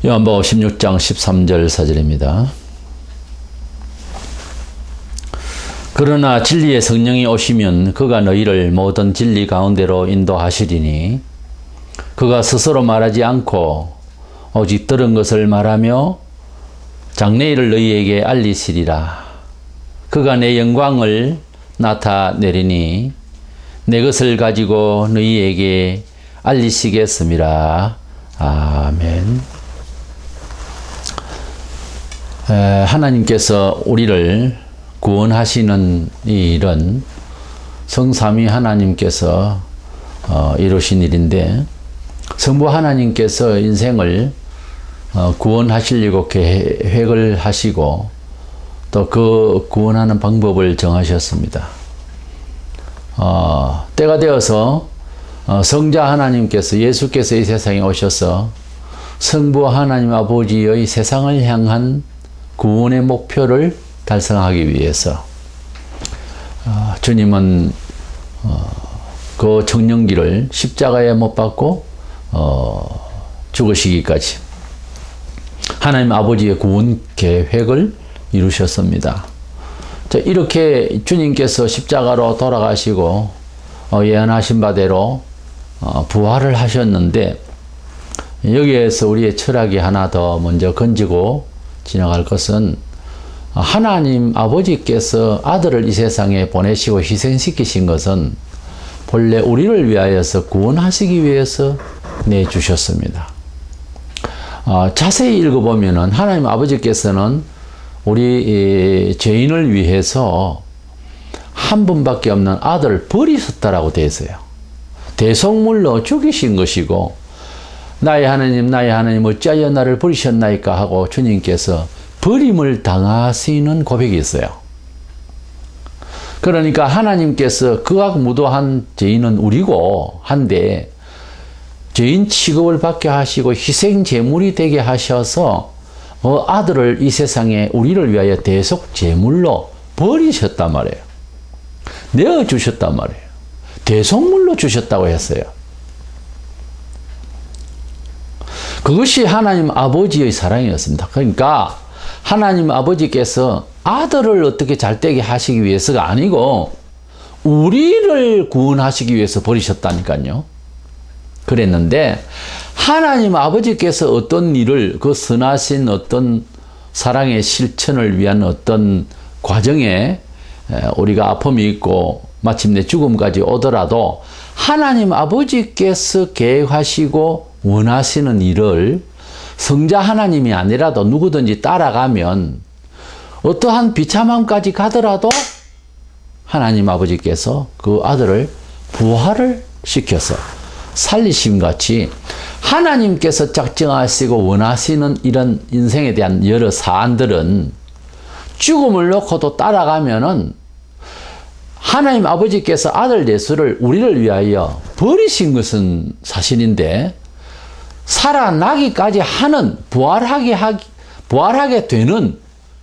요한복음 16장 13절 사절입니다. 그러나 진리의 성령이 오시면 그가 너희를 모든 진리 가운데로 인도하시리니 그가 스스로 말하지 않고 오직 들은 것을 말하며 장래일을 너희에게 알리시리라. 그가 내 영광을 나타내리니 내 것을 가지고 너희에게 알리시겠음이라. 아멘. 하나님께서 우리를 구원하시는 이 일은 성삼위 하나님께서 이루신 일인데, 성부 하나님께서 인생을 구원하시려고 계획을 하시고 또 그 구원하는 방법을 정하셨습니다. 때가 되어서 성자 하나님께서, 예수께서 이 세상에 오셔서 성부 하나님 아버지의 세상을 향한 구원의 목표를 달성하기 위해서 주님은 그 청년기를 십자가에 못 박고 죽으시기까지 하나님 아버지의 구원 계획을 이루셨습니다. 이렇게 주님께서 십자가로 돌아가시고 예언하신 바대로 부활을 하셨는데, 여기에서 우리의 철학이 하나 더 먼저 건지고 지나갈 것은, 하나님 아버지께서 아들을 이 세상에 보내시고 희생시키신 것은 본래 우리를 위하여서 구원하시기 위해서 내주셨습니다. 자세히 읽어보면 하나님 아버지께서는 우리 죄인을 위해서 한 분밖에 없는 아들을 버리셨다라고 되어 있어요. 대속물로 죽이신 것이고, 나의 하나님 어찌하여 나를 버리셨나이까 하고 주님께서 버림을 당하시는 고백이 있어요. 그러니까 하나님께서 극악무도한 죄인은 우리고 한데 죄인 취급을 받게 하시고 희생제물이 되게 하셔서 아들을 이 세상에 우리를 위하여 대속제물로 버리셨단 말이에요. 내어주셨단 말이에요. 대속물로 주셨다고 했어요. 그것이 하나님 아버지의 사랑이었습니다. 그러니까 하나님 아버지께서 아들을 어떻게 잘되게 하시기 위해서가 아니고 우리를 구원하시기 위해서 버리셨다니까요. 그랬는데 하나님 아버지께서 어떤 일을, 그 선하신 어떤 사랑의 실천을 위한 어떤 과정에 우리가 아픔이 있고 마침내 죽음까지 오더라도 하나님 아버지께서 계획하시고 원하시는 일을 성자 하나님이 아니라도 누구든지 따라가면 어떠한 비참함까지 가더라도 하나님 아버지께서 그 아들을 부활을 시켜서 살리심 같이 하나님께서 작정하시고 원하시는 이런 인생에 대한 여러 사안들은 죽음을 놓고도 따라가면은 하나님 아버지께서 아들 예수를 우리를 위하여 버리신 것은 사실인데, 살아나기까지 하는, 부활하게 되는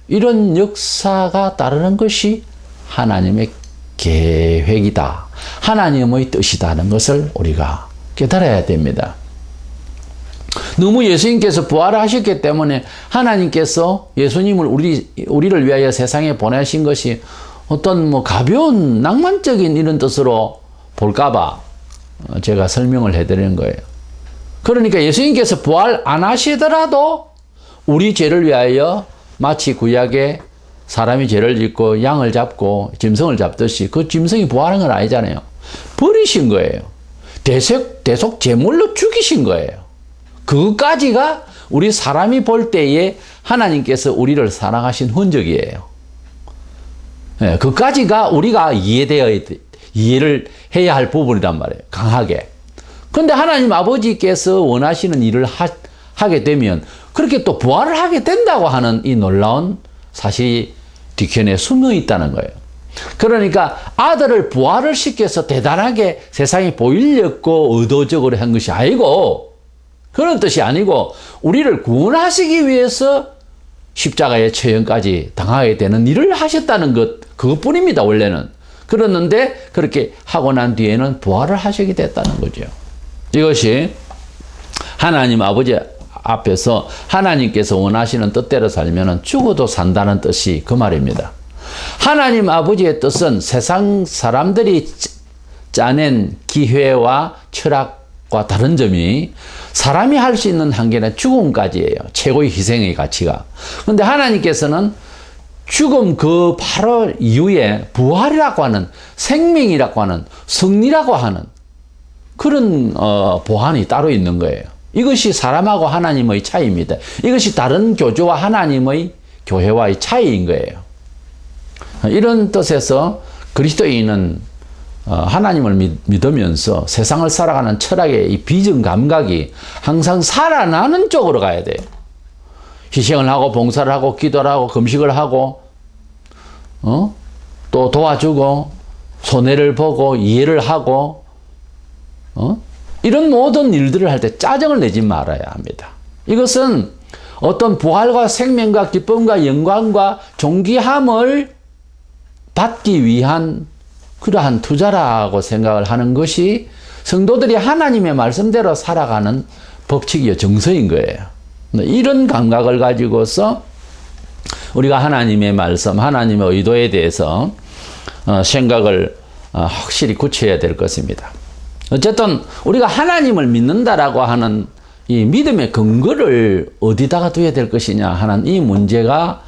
이런 역사가 따르는 것이 하나님의 계획이다, 하나님의 뜻이다는 것을 우리가 깨달아야 됩니다. 너무 예수님께서 부활하셨기 때문에 하나님께서 예수님을 우리를 위하여 세상에 보내신 것이 어떤 가벼운 낭만적인 이런 뜻으로 볼까봐 제가 설명을 해드리는 거예요. 그러니까 예수님께서 부활 안 하시더라도 우리 죄를 위하여 마치 구약에 사람이 죄를 짓고 양을 잡고 짐승을 잡듯이 그 짐승이 부활한 건 아니잖아요. 버리신 거예요. 대속 제물로 죽이신 거예요. 그것까지가 우리 사람이 볼 때에 하나님께서 우리를 사랑하신 흔적이에요. 그까지가 우리가 이해를 해야 할 부분이란 말이에요. 강하게. 그런데 하나님 아버지께서 원하시는 일을 하게 되면 그렇게 또 부활을 하게 된다고 하는 이 놀라운 사실이 뒤편에 숨어 있다는 거예요. 그러니까 아들을 부활을 시켜서 대단하게 세상에 보이려고 의도적으로 한 것이 아니고, 그런 뜻이 아니고 우리를 구원하시기 위해서 십자가의 처형까지 당하게 되는 일을 하셨다는 그것뿐입니다, 원래는. 그랬는데 그렇게 하고 난 뒤에는 부활을 하시게 됐다는 거죠. 이것이 하나님 앞에서 하나님께서 원하시는 뜻대로 살면 죽어도 산다는 뜻이 그 말입니다. 하나님 아버지의 뜻은 세상 사람들이 짜낸 기회와 철학과 다른 점이 사람이 할 수 있는 한계는 죽음까지예요. 최고의 희생의 가치가. 그런데 하나님께서는 죽음 그 바로 이후에 부활이라고 하는, 생명이라고 하는, 승리라고 하는 그런 보안이 따로 있는 거예요. 이것이 사람하고 하나님의 차이입니다. 이것이 다른 교주와 하나님의 교회와의 차이인 거예요. 이런 뜻에서 그리스도인은 하나님을 믿으면서 세상을 살아가는 철학의 이 비전 감각이 항상 살아나는 쪽으로 가야 돼요. 희생을 하고 봉사를 하고 기도를 하고 금식을 하고 또 도와주고 손해를 보고 이해를 하고 이런 모든 일들을 할 때 짜증을 내지 말아야 합니다. 이것은 어떤 부활과 생명과 기쁨과 영광과 존귀함을 받기 위한 그러한 투자라고 생각을 하는 것이 성도들이 하나님의 말씀대로 살아가는 법칙이요, 정서인 거예요. 이런 감각을 가지고서 우리가 하나님의 말씀, 하나님의 의도에 대해서 생각을 확실히 굳혀야 될 것입니다. 어쨌든 우리가 하나님을 믿는다라고 하는 이 믿음의 근거를 어디다가 둬야 될 것이냐 하는 이 문제가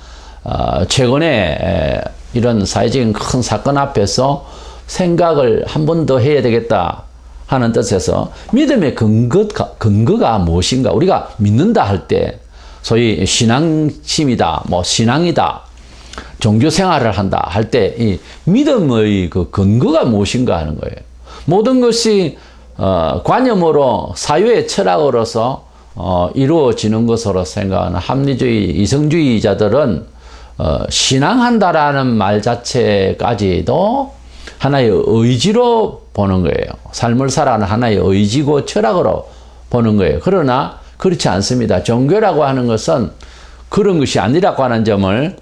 최근에 이런 사회적인 큰 사건 앞에서 생각을 한 번 더 해야 되겠다 하는 뜻에서 믿음의 근거가 무엇인가, 우리가 믿는다 할 때 소위 신앙심이다, 신앙이다, 종교 생활을 한다 할 때 이 믿음의 그 근거가 무엇인가 하는 거예요. 모든 것이 관념으로 사유의 철학으로서 이루어지는 것으로 생각하는 합리주의, 이성주의자들은 신앙한다라는 말 자체까지도 하나의 의지로 보는 거예요. 삶을 살아가는 하나의 의지고 철학으로 보는 거예요. 그러나 그렇지 않습니다. 종교라고 하는 것은 그런 것이 아니라고 하는 점을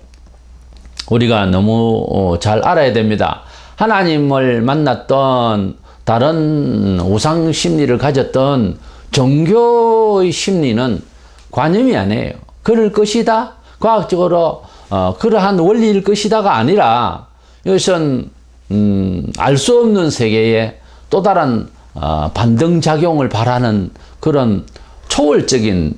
우리가 너무 잘 알아야 됩니다. 하나님을 만났던 다른 우상 심리를 가졌던 종교의 심리는 관념이 아니에요. 그럴 것이다, 과학적으로 그러한 원리일 것이다가 아니라 이것은 알 수 없는 세계에 또 다른 반등작용을 바라는 그런 초월적인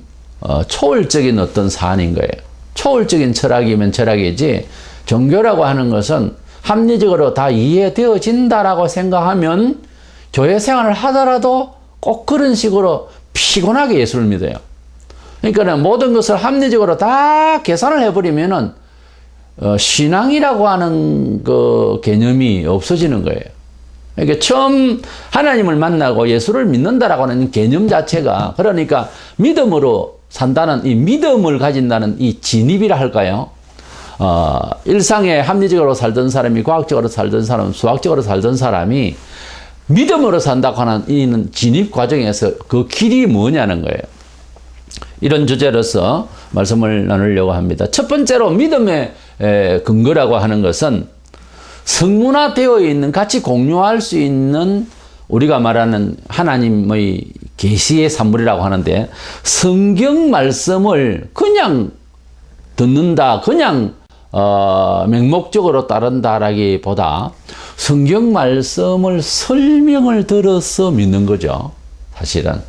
어떤 사안인 거예요. 초월적인 철학이면 철학이지, 종교라고 하는 것은 합리적으로 다 이해되어진다라고 생각하면 교회 생활을 하더라도 꼭 그런 식으로 피곤하게 예수를 믿어요. 그러니까 모든 것을 합리적으로 다 계산을 해버리면은 신앙이라고 하는 그 개념이 없어지는 거예요. 그러니까 처음 하나님을 만나고 예수를 믿는다라고 하는 개념 자체가, 그러니까 믿음으로 산다는 이 믿음을 가진다는 이 진입이라 할까요? 일상에 합리적으로 살던 사람이, 과학적으로 살던 사람, 수학적으로 살던 사람이 믿음으로 산다고 하는 이 진입 과정에서 그 길이 뭐냐는 거예요. 이런 주제로서 말씀을 나누려고 합니다. 첫 번째로 믿음의 근거라고 하는 것은 성문화되어 있는, 같이 공유할 수 있는 우리가 말하는 하나님의 계시의 산물이라고 하는데, 성경 말씀을 그냥 듣는다, 그냥 맹목적으로 따른다라기보다 성경 말씀을 설명을 들어서 믿는 거죠, 사실은.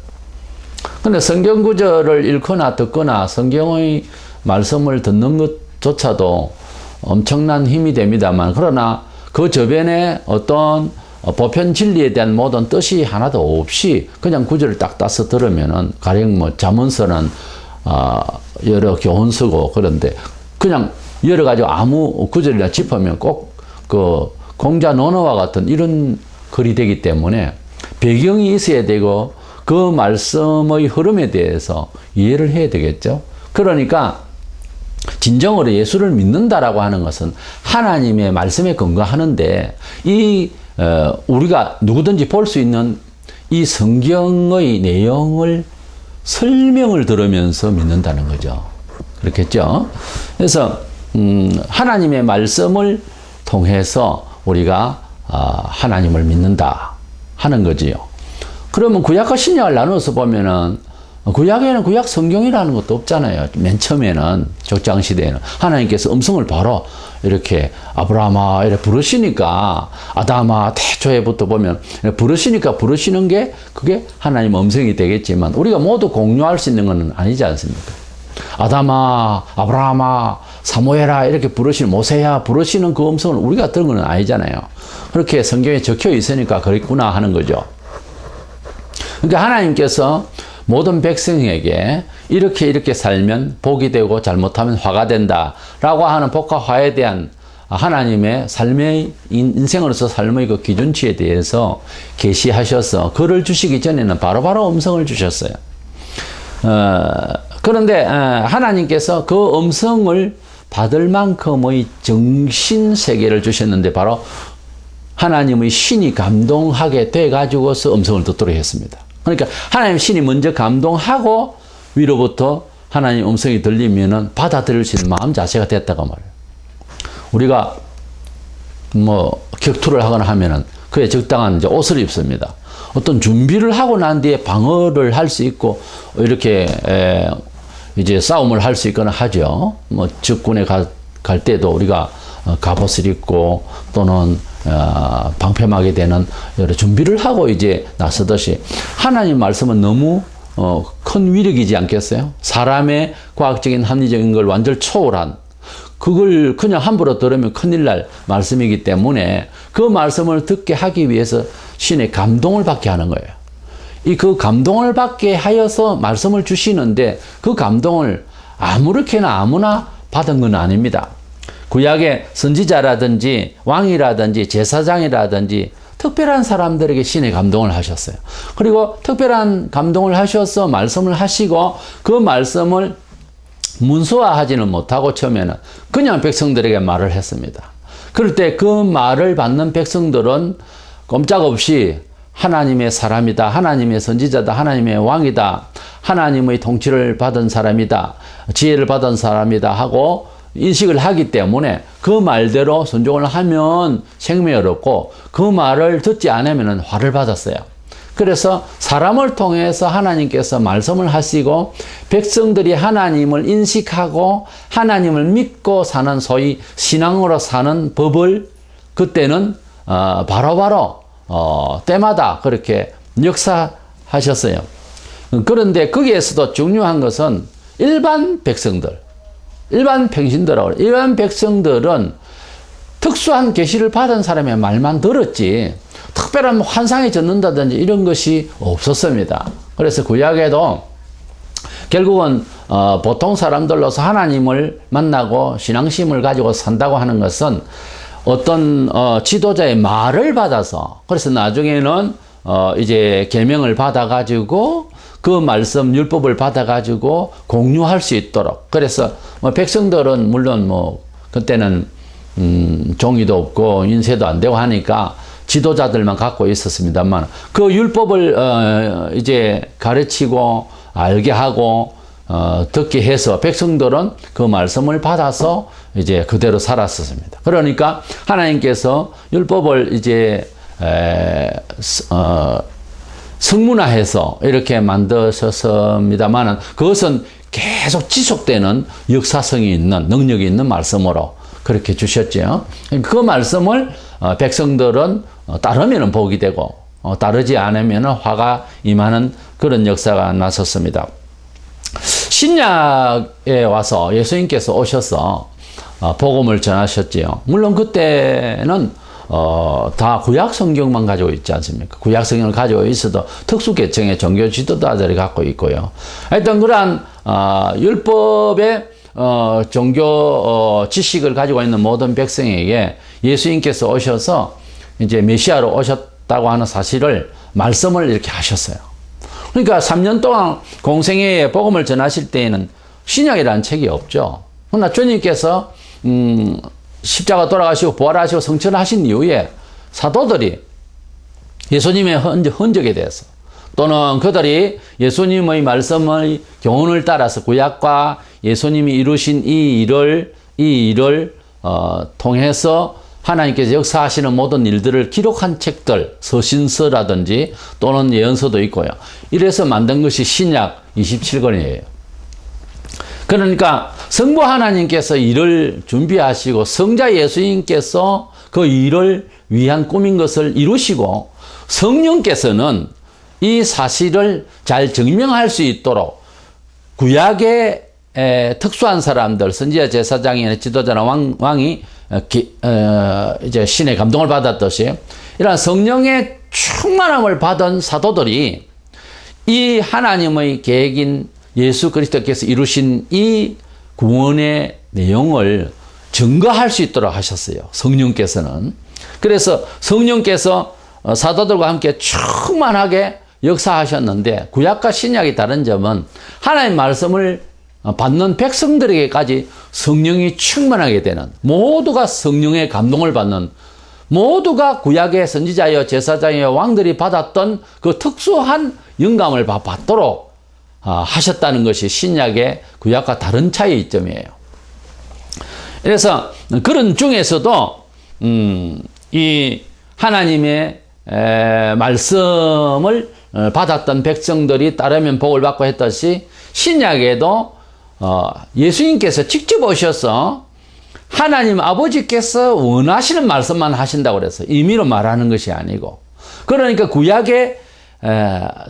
근데 성경 구절을 읽거나 듣거나 성경의 말씀을 듣는 것조차도 엄청난 힘이 됩니다만, 그러나 그 저변에 어떤 보편 진리에 대한 모든 뜻이 하나도 없이 그냥 구절을 딱 따서 들으면은, 가령 잠언서는 여러 교훈서고, 그런데 그냥 여러 가지 아무 구절이나 짚으면 꼭 그 공자 논어와 같은 이런 글이 되기 때문에 배경이 있어야 되고 그 말씀의 흐름에 대해서 이해를 해야 되겠죠. 그러니까 진정으로 예수를 믿는다라고 하는 것은 하나님의 말씀에 근거하는데, 우리가 누구든지 볼 수 있는 이 성경의 내용을 설명을 들으면서 믿는다는 거죠. 그렇겠죠? 그래서 하나님의 말씀을 통해서 우리가 하나님을 믿는다 하는 거지요. 그러면 구약과 신약을 나눠서 보면은 구약에는 구약 성경이라는 것도 없잖아요. 맨 처음에는 적장시대에는 하나님께서 음성을 바로 이렇게 아브라함아 이렇게 부르시니까 아담아 태초에부터 보면 부르시니까 부르시는 게 그게 하나님 음성이 되겠지만 우리가 모두 공유할 수 있는 건 아니지 않습니까? 아담아 아브라함아 사무엘아 이렇게 부르시는 모세야 부르시는 그 음성을 우리가 들은 건 아니잖아요. 그렇게 성경에 적혀 있으니까 그랬구나 하는 거죠. 그러니까 하나님께서 모든 백성에게 이렇게 살면 복이 되고 잘못하면 화가 된다라고 하는 복과 화에 대한 하나님의 삶의 인생으로서 삶의 그 기준치에 대해서 계시하셔서 글을 주시기 전에는 바로바로 음성을 주셨어요. 그런데 하나님께서 그 음성을 받을 만큼의 정신세계를 주셨는데 바로 하나님의 신이 감동하게 돼가지고서 음성을 듣도록 했습니다. 그러니까 하나님 신이 먼저 감동하고 위로부터 하나님 음성이 들리면은 받아들일 수 있는 마음 자세가 됐다고 말해요. 우리가 뭐 격투를 하거나 하면은 그에 적당한 이제 옷을 입습니다. 어떤 준비를 하고 난 뒤에 방어를 할 수 있고 이렇게 이제 싸움을 할 수 있거나 하죠. 뭐 적군에 갈 때도 우리가 갑옷을 입고 또는 방패막이 되는 여러 준비를 하고 이제 나서듯이 하나님 말씀은 너무 큰 위력이지 않겠어요? 사람의 과학적인 합리적인 걸 완전 초월한 그걸 그냥 함부로 들으면 큰일 날 말씀이기 때문에 그 말씀을 듣게 하기 위해서 신의 감동을 받게 하는 거예요. 그 감동을 받게 하여서 말씀을 주시는데 그 감동을 아무렇게나 아무나 받은 건 아닙니다. 구약의 선지자라든지 왕이라든지 제사장이라든지 특별한 사람들에게 신의 감동을 하셨어요. 그리고 특별한 감동을 하셔서 말씀을 하시고 그 말씀을 문서화하지는 못하고 처음에는 그냥 백성들에게 말을 했습니다. 그럴 때 그 말을 받는 백성들은 꼼짝없이 하나님의 사람이다, 하나님의 선지자다, 하나님의 왕이다, 하나님의 통치를 받은 사람이다, 지혜를 받은 사람이다 하고 인식을 하기 때문에 그 말대로 순종을 하면 생명이 얻었고 그 말을 듣지 않으면 화를 받았어요. 그래서 사람을 통해서 하나님께서 말씀을 하시고 백성들이 하나님을 인식하고 하나님을 믿고 사는 소위 신앙으로 사는 법을 그때는 바로바로 때마다 그렇게 역사하셨어요. 그런데 거기에서도 중요한 것은 일반 백성들, 일반 평신도라고 그래요. 일반 백성들은 특수한 계시를 받은 사람의 말만 들었지 특별한 환상에 젖는다든지 이런 것이 없었습니다. 그래서 구약에도 결국은 보통 사람들로서 하나님을 만나고 신앙심을 가지고 산다고 하는 것은 어떤 지도자의 말을 받아서 그래서 나중에는 이제 계명을 받아가지고 그 말씀 율법을 받아가지고 공유할 수 있도록 그래서 뭐 백성들은 물론 뭐 그때는 종이도 없고 인쇄도 안 되고 하니까 지도자들만 갖고 있었습니다만 그 율법을 이제 가르치고 알게 하고 듣게 해서 백성들은 그 말씀을 받아서 이제 그대로 살았었습니다. 그러니까 하나님께서 율법을 이제 성문화해서 이렇게 만드셨습니다만은 그것은 계속 지속되는 역사성이 있는 능력이 있는 말씀으로 그렇게 주셨죠. 그 말씀을 백성들은 따르면 복이 되고 따르지 않으면 화가 임하는 그런 역사가 났었습니다. 신약에 와서 예수님께서 오셔서 복음을 전하셨지요. 물론 그때는 다 구약 성경만 가지고 있지 않습니까? 구약 성경을 가지고 있어도 특수 계층의 종교 지도자들이 갖고 있고요. 하여튼 그러한 율법의 종교 지식을 가지고 있는 모든 백성에게 예수님께서 오셔서 이제 메시아로 오셨다고 하는 사실을 말씀을 이렇게 하셨어요. 그러니까 3년 동안 공생애에 복음을 전하실 때에는 신약이라는 책이 없죠. 그러나 주님께서 십자가 돌아가시고 부활하시고 성천하신 이후에 사도들이 예수님의 흔적에 대해서 또는 그들이 예수님의 말씀의 교훈을 따라서 구약과 예수님이 이루신 이 일을 통해서 하나님께서 역사하시는 모든 일들을 기록한 책들, 서신서라든지 또는 예언서도 있고요. 이래서 만든 것이 신약 27권이에요. 그러니까 성부 하나님께서 일을 준비하시고 성자 예수님께서 그 일을 위한 꿈인 것을 이루시고 성령께서는 이 사실을 잘 증명할 수 있도록 구약의 특수한 사람들, 선지자, 제사장이나 지도자나 왕이 이제 신의 감동을 받았듯이 이러한 성령의 충만함을 받은 사도들이 이 하나님의 계획인 예수 그리스도께서 이루신 이 구원의 내용을 증거할 수 있도록 하셨어요. 성령께서는. 그래서 성령께서 사도들과 함께 충만하게 역사하셨는데 구약과 신약이 다른 점은 하나님의 말씀을 받는 백성들에게까지 성령이 충만하게 되는, 모두가 성령의 감동을 받는, 모두가 구약의 선지자여 제사장여 왕들이 받았던 그 특수한 영감을 받도록 하셨다는 것이 신약의 구약과 다른 차이점이에요. 그래서 그런 중에서도 이 하나님의 말씀을 받았던 백성들이 따르면 복을 받고 했듯이 신약에도 예수님께서 직접 오셔서 하나님 아버지께서 원하시는 말씀만 하신다고 그래서 임의로 말하는 것이 아니고, 그러니까 구약의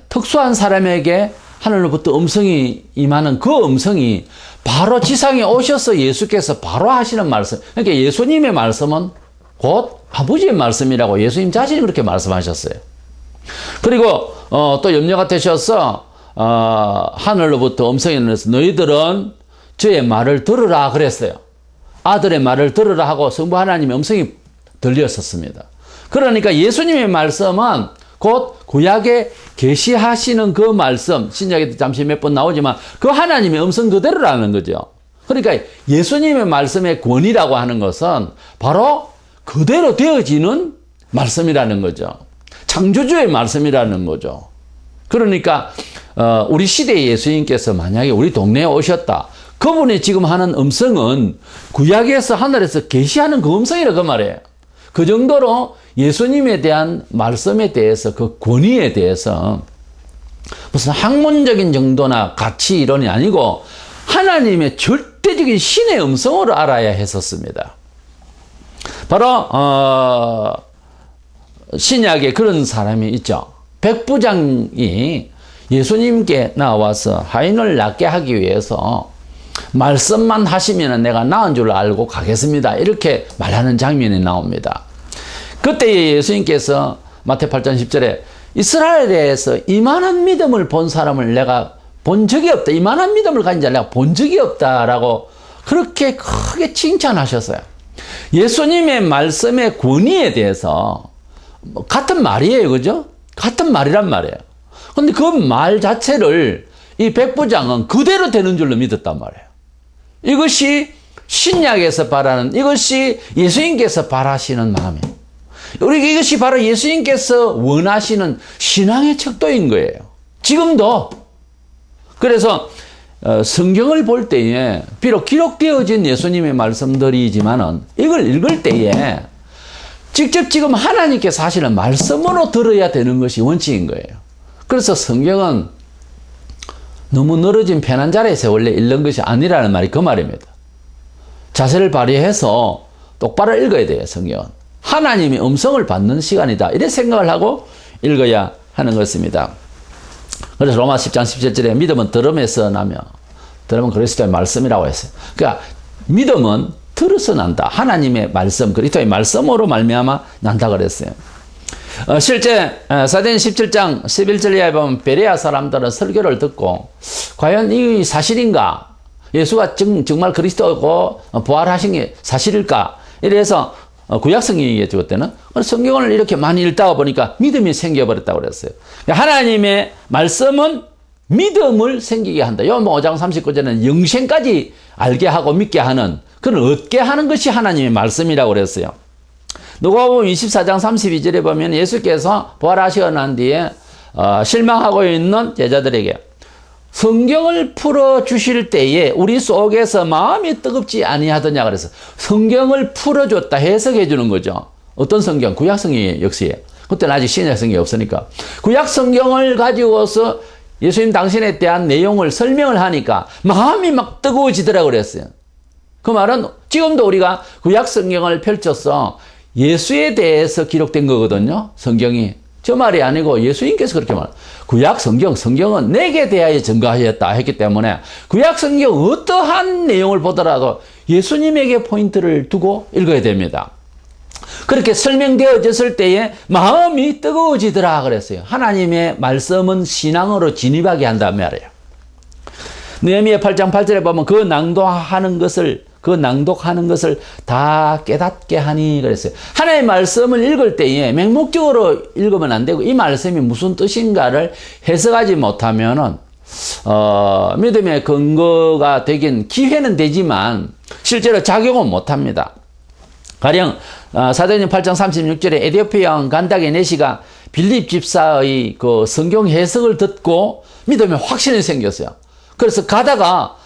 특수한 사람에게 하늘로부터 음성이 임하는 그 음성이 바로 지상에 오셔서 예수께서 바로 하시는 말씀. 그러니까 예수님의 말씀은 곧 아버지의 말씀이라고 예수님 자신이 그렇게 말씀하셨어요. 그리고 또 염려가 되셔서 하늘로부터 음성이 내려서 너희들은 저의 말을 들으라 그랬어요. 아들의 말을 들으라 하고 성부 하나님의 음성이 들렸었습니다. 그러니까 예수님의 말씀은 곧 구약에 계시하시는 그 말씀, 신약에도 잠시 몇 번 나오지만 그 하나님의 음성 그대로라는 거죠. 그러니까 예수님의 말씀의 권위라고 하는 것은 바로 그대로 되어지는 말씀이라는 거죠. 창조주의 말씀이라는 거죠. 그러니까 우리 시대의 예수님께서 만약에 우리 동네에 오셨다. 그분이 지금 하는 음성은 구약에서 하늘에서 계시하는 그 음성이라 그 말이에요. 그 정도로 예수님에 대한 말씀에 대해서 그 권위에 대해서 무슨 학문적인 정도나 가치 이론이 아니고 하나님의 절대적인 신의 음성으로 알아야 했었습니다. 바로 신약에 그런 사람이 있죠. 백부장이 예수님께 나와서 하인을 낫게 하기 위해서 말씀만 하시면 내가 나은 줄 알고 가겠습니다. 이렇게 말하는 장면이 나옵니다. 그때 예수님께서 마태 8장 10절에 이스라엘에서 이만한 믿음을 본 사람을 내가 본 적이 없다. 이만한 믿음을 가진 자를 내가 본 적이 없다라고 그렇게 크게 칭찬하셨어요. 예수님의 말씀의 권위에 대해서 같은 말이에요. 그죠? 같은 말이란 말이에요. 근데 그 말 자체를 이 백부장은 그대로 되는 줄로 믿었단 말이에요. 이것이 신약에서 바라는, 이것이 예수님께서 바라시는 마음이에요. 우리 이것이 바로 예수님께서 원하시는 신앙의 척도인 거예요. 지금도. 그래서 성경을 볼 때에 비록 기록되어진 예수님의 말씀들이지만은 이걸 읽을 때에 직접 지금 하나님께서 하시는 말씀으로 들어야 되는 것이 원칙인 거예요. 그래서 성경은 너무 늘어진 편한 자리에서 원래 읽는 것이 아니라는 말이 그 말입니다. 자세를 발휘해서 똑바로 읽어야 돼요. 성경은 하나님의 음성을 받는 시간이다, 이래 생각을 하고 읽어야 하는 것입니다. 그래서 로마 10장 17절에 믿음은 들음에서 나며 들음은 그리스도의 말씀이라고 했어요. 그러니까 믿음은 들어서 난다. 하나님의 말씀, 그리스도의 말씀으로 말미암아 난다 그랬어요. 실제 사도행 17장 11절 이하에 보면 베레아 사람들은 설교를 듣고 과연 이 사실인가? 예수가 정말 그리스도고 부활하신 게 사실일까? 이래서 구약 성경이겠죠, 그때는. 성경을 이렇게 많이 읽다가 보니까 믿음이 생겨버렸다고 그랬어요. 하나님의 말씀은 믿음을 생기게 한다. 요한 5장 39절에는 영생까지 알게 하고 믿게 하는, 그걸 얻게 하는 것이 하나님의 말씀이라고 그랬어요. 누가복음 24장 32절에 보면 예수께서 부활하시고 난 뒤에 실망하고 있는 제자들에게 성경을 풀어주실 때에 우리 속에서 마음이 뜨겁지 아니하더냐 그래서 성경을 풀어줬다, 해석해 주는 거죠. 어떤 성경? 구약 성경의 역시에. 그때는 아직 신약 성경이 없으니까. 구약 성경을 가지고서 예수님 당신에 대한 내용을 설명을 하니까 마음이 막 뜨거워지더라고 그랬어요. 그 말은 지금도 우리가 구약 성경을 펼쳐서 예수에 대해서 기록된 거거든요. 성경이. 저 말이 아니고 예수님께서 그렇게 말해요. 구약 성경은 내게 대하여 증거하였다 했기 때문에 구약 성경 어떠한 내용을 보더라도 예수님에게 포인트를 두고 읽어야 됩니다. 그렇게 설명되어졌을 때에 마음이 뜨거워지더라 그랬어요. 하나님의 말씀은 신앙으로 진입하게 한단 말이에요. 느헤미야 8장 8절에 보면 그 낭독하는 것을 다 깨닫게 하니 그랬어요. 하나님의 말씀을 읽을 때에 맹목적으로 읽으면 안 되고 이 말씀이 무슨 뜻인가를 해석하지 못하면은 믿음의 근거가 되긴 기회는 되지만 실제로 작용은 못합니다. 가령 사도행전 8장 36절에 에티오피아 왕 간다게 네시가 빌립 집사의 그 성경 해석을 듣고 믿음에 확신이 생겼어요. 그래서 가다가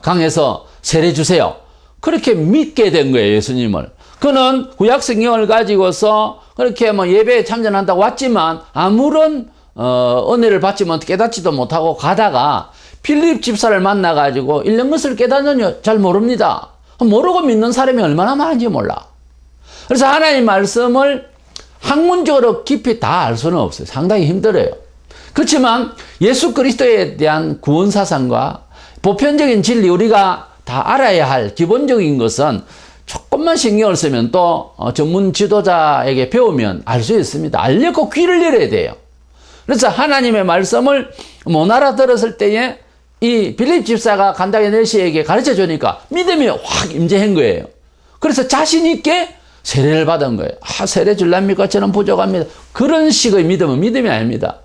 강에서 세례 주세요. 그렇게 믿게 된 거예요, 예수님을. 그는 구약 성경을 가지고서 그렇게 뭐 예배에 참전한다고 왔지만 아무런 은혜를 받지 못 깨닫지도 못하고 가다가 빌립 집사를 만나가지고 읽는 것을 깨닫느냐 잘 모릅니다. 모르고 믿는 사람이 얼마나 많은지 몰라. 그래서 하나님의 말씀을 학문적으로 깊이 다 알 수는 없어요. 상당히 힘들어요. 그렇지만 예수 그리스도에 대한 구원 사상과 보편적인 진리 우리가 다 알아야 할 기본적인 것은 조금만 신경을 쓰면 또 전문 지도자에게 배우면 알 수 있습니다. 알려고 귀를 열어야 돼요. 그래서 하나님의 말씀을 못 알아들었을 때에 이 빌립 집사가 간다게 네시에게 가르쳐 주니까 믿음이 확 임재한 거예요. 그래서 자신 있게 세례를 받은 거예요. 세례 줄랍니까? 저는 부족합니다. 그런 식의 믿음은 믿음이 아닙니다.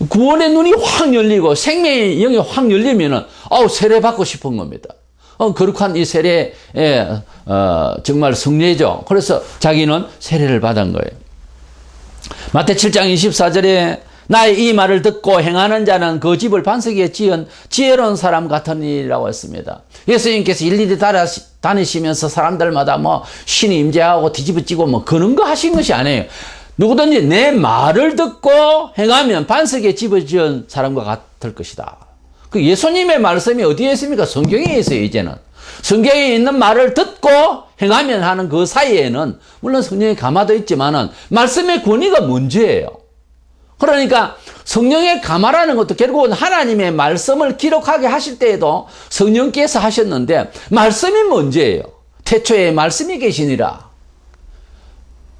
구원의 눈이 확 열리고 생명의 영이 확 열리면은 세례 받고 싶은 겁니다. 거룩한 이 세례에 정말 승리죠. 그래서 자기는 세례를 받은 거예요. 마태 7장 24절에 나의 이 말을 듣고 행하는 자는 그 집을 반석에 지은 지혜로운 사람 같으니라고 했습니다. 예수님께서 일일이 다니시면서 사람들마다 뭐 신이 임재하고 뒤집어지고 뭐 그런 거 하신 것이 아니에요. 누구든지 내 말을 듣고 행하면 반석에 집을 지은 사람과 같을 것이다. 그 예수님의 말씀이 어디에 있습니까? 성경에 있어요, 이제는. 성경에 있는 말을 듣고 행하면 하는 그 사이에는 물론 성령이 감화되어 있지만은 말씀의 권위가 문제예요. 그러니까 성령의 감화라는 것도 결국은 하나님의 말씀을 기록하게 하실 때에도 성령께서 하셨는데 말씀이 문제예요. 태초에 말씀이 계시니라.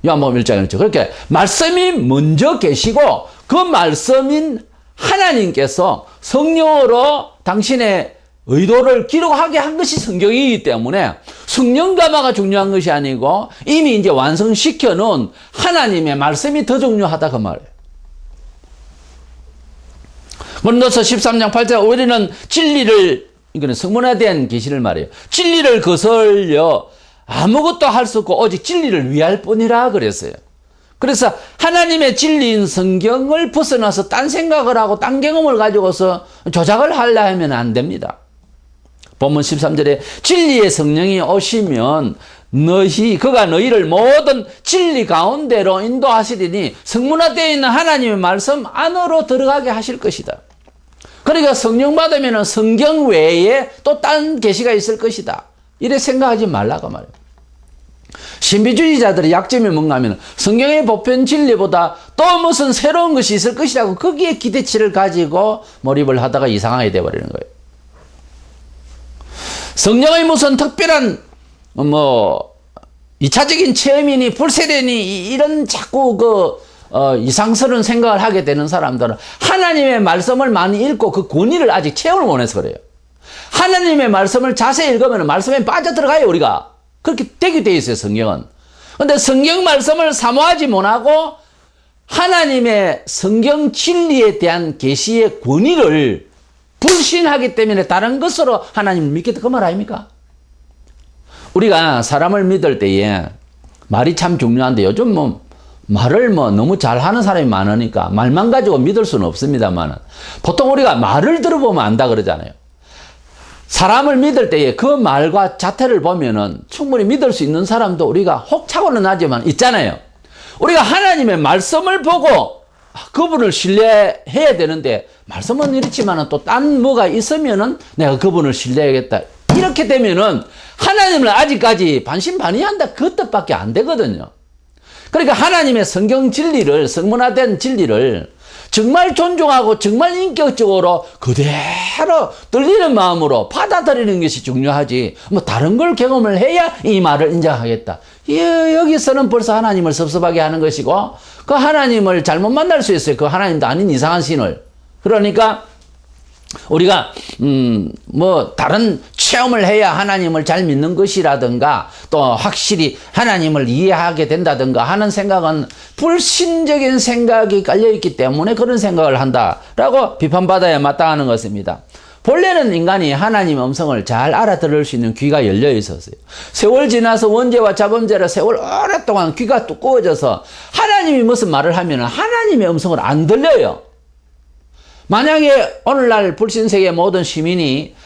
요한복음 1장 1절. 그렇게 말씀이 먼저 계시고 그 말씀인 하나님께서 성령으로 당신의 의도를 기록하게 한 것이 성경이기 때문에 성령 감화가 중요한 것이 아니고 이미 이제 완성시켜 놓은 하나님의 말씀이 더 중요하다 그 말이에요. 고린도서 13장 8절 우리는 진리를 이거는 성문화된 계시를 말해요. 진리를 거슬려 아무것도 할 수 없고 오직 진리를 위할 뿐이라 그랬어요. 그래서 하나님의 진리인 성경을 벗어나서 딴 생각을 하고 딴 경험을 가지고서 조작을 하려 하면 안 됩니다. 본문 13절에 진리의 성령이 오시면 그가 너희를 모든 진리 가운데로 인도하시리니 성문화되어 있는 하나님의 말씀 안으로 들어가게 하실 것이다. 그러니까 성령 받으면 성경 외에 또 딴 계시가 있을 것이다. 이래 생각하지 말라고 말이에요. 신비주의자들의 약점이 뭔가 하면 성경의 보편 진리보다 또 무슨 새로운 것이 있을 것이라고 거기에 기대치를 가지고 몰입을 하다가 이상하게 돼버리는 거예요. 성령의 무슨 특별한 2차적인 체험이니 불세례니 이런 자꾸 이상스러운 생각을 하게 되는 사람들은 하나님의 말씀을 많이 읽고 그 권위를 아직 체험을 못해서 그래요. 하나님의 말씀을 자세히 읽으면 말씀에 빠져들어가요, 우리가. 그렇게 되게 돼 있어요, 성경은. 근데 성경 말씀을 사모하지 못하고 하나님의 성경 진리에 대한 계시의 권위를 불신하기 때문에 다른 것으로 하나님을 믿겠다 그 말 아닙니까? 우리가 사람을 믿을 때에 말이 참 중요한데 요즘 말을 너무 잘하는 사람이 많으니까 말만 가지고 믿을 수는 없습니다만 보통 우리가 말을 들어보면 안다 그러잖아요. 사람을 믿을 때에 그 말과 자태를 보면은 충분히 믿을 수 있는 사람도 우리가 혹차고는 하지만 있잖아요. 우리가 하나님의 말씀을 보고 그분을 신뢰해야 되는데 말씀은 이렇지만은 또 딴 뭐가 있으면은 내가 그분을 신뢰해야겠다. 이렇게 되면은 하나님을 아직까지 반신반의한다 그 뜻밖에 안 되거든요. 그러니까 하나님의 성경 진리를, 성문화된 진리를 정말 존중하고 정말 인격적으로 그대로 떨리는 마음으로 받아들이는 것이 중요하지, 뭐 다른 걸 경험을 해야 이 말을 인정하겠다. 여기서는 벌써 하나님을 섭섭하게 하는 것이고, 그 하나님을 잘못 만날 수 있어요. 그 하나님도 아닌 이상한 신을. 그러니까 우리가 뭐 다른 체험을 해야 하나님을 잘 믿는 것이라든가 또 확실히 하나님을 이해하게 된다든가 하는 생각은 불신적인 생각이 깔려있기 때문에 그런 생각을 한다라고 비판받아야 마땅하는 것입니다. 본래는 인간이 하나님의 음성을 잘 알아들을 수 있는 귀가 열려 있었어요. 세월 지나서 원죄와 자범죄로 세월 오랫동안 귀가 두꺼워져서 하나님이 무슨 말을 하면 하나님의 음성을 안 들려요. 만약에 오늘날 불신세계 모든 시민이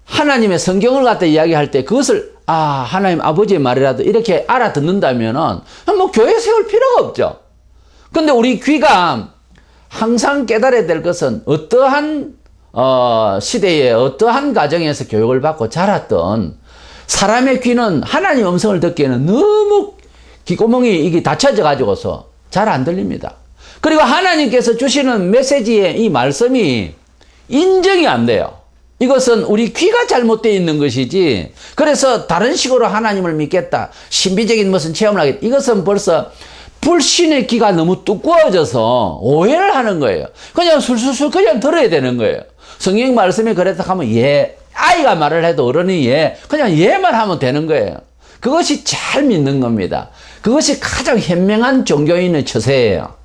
하나님의 성경을 갖다 이야기할 때 그것을 하나님 아버지의 말이라도 이렇게 알아듣는다면은 뭐 교회 세울 필요가 없죠. 근데 우리 귀가 항상 깨달아야 될 것은 어떠한 시대에 어떠한 가정에서 교육을 받고 자랐던 사람의 귀는 하나님 음성을 듣기에는 너무 귓구멍이 이게 닫혀져 가지고서 잘 안 들립니다. 그리고 하나님께서 주시는 메시지의 이 말씀이 인정이 안 돼요. 이것은 우리 귀가 잘못되어 있는 것이지, 그래서 다른 식으로 하나님을 믿겠다, 신비적인 무슨 체험을 하겠다, 이것은 벌써 불신의 귀가 너무 두꺼워져서 오해를 하는 거예요. 그냥 술술술 그냥 들어야 되는 거예요. 성경 말씀이 그랬다 하면 아이가 말을 해도 어른이 그냥 예만 하면 되는 거예요. 그것이 잘 믿는 겁니다. 그것이 가장 현명한 종교인의 처세예요.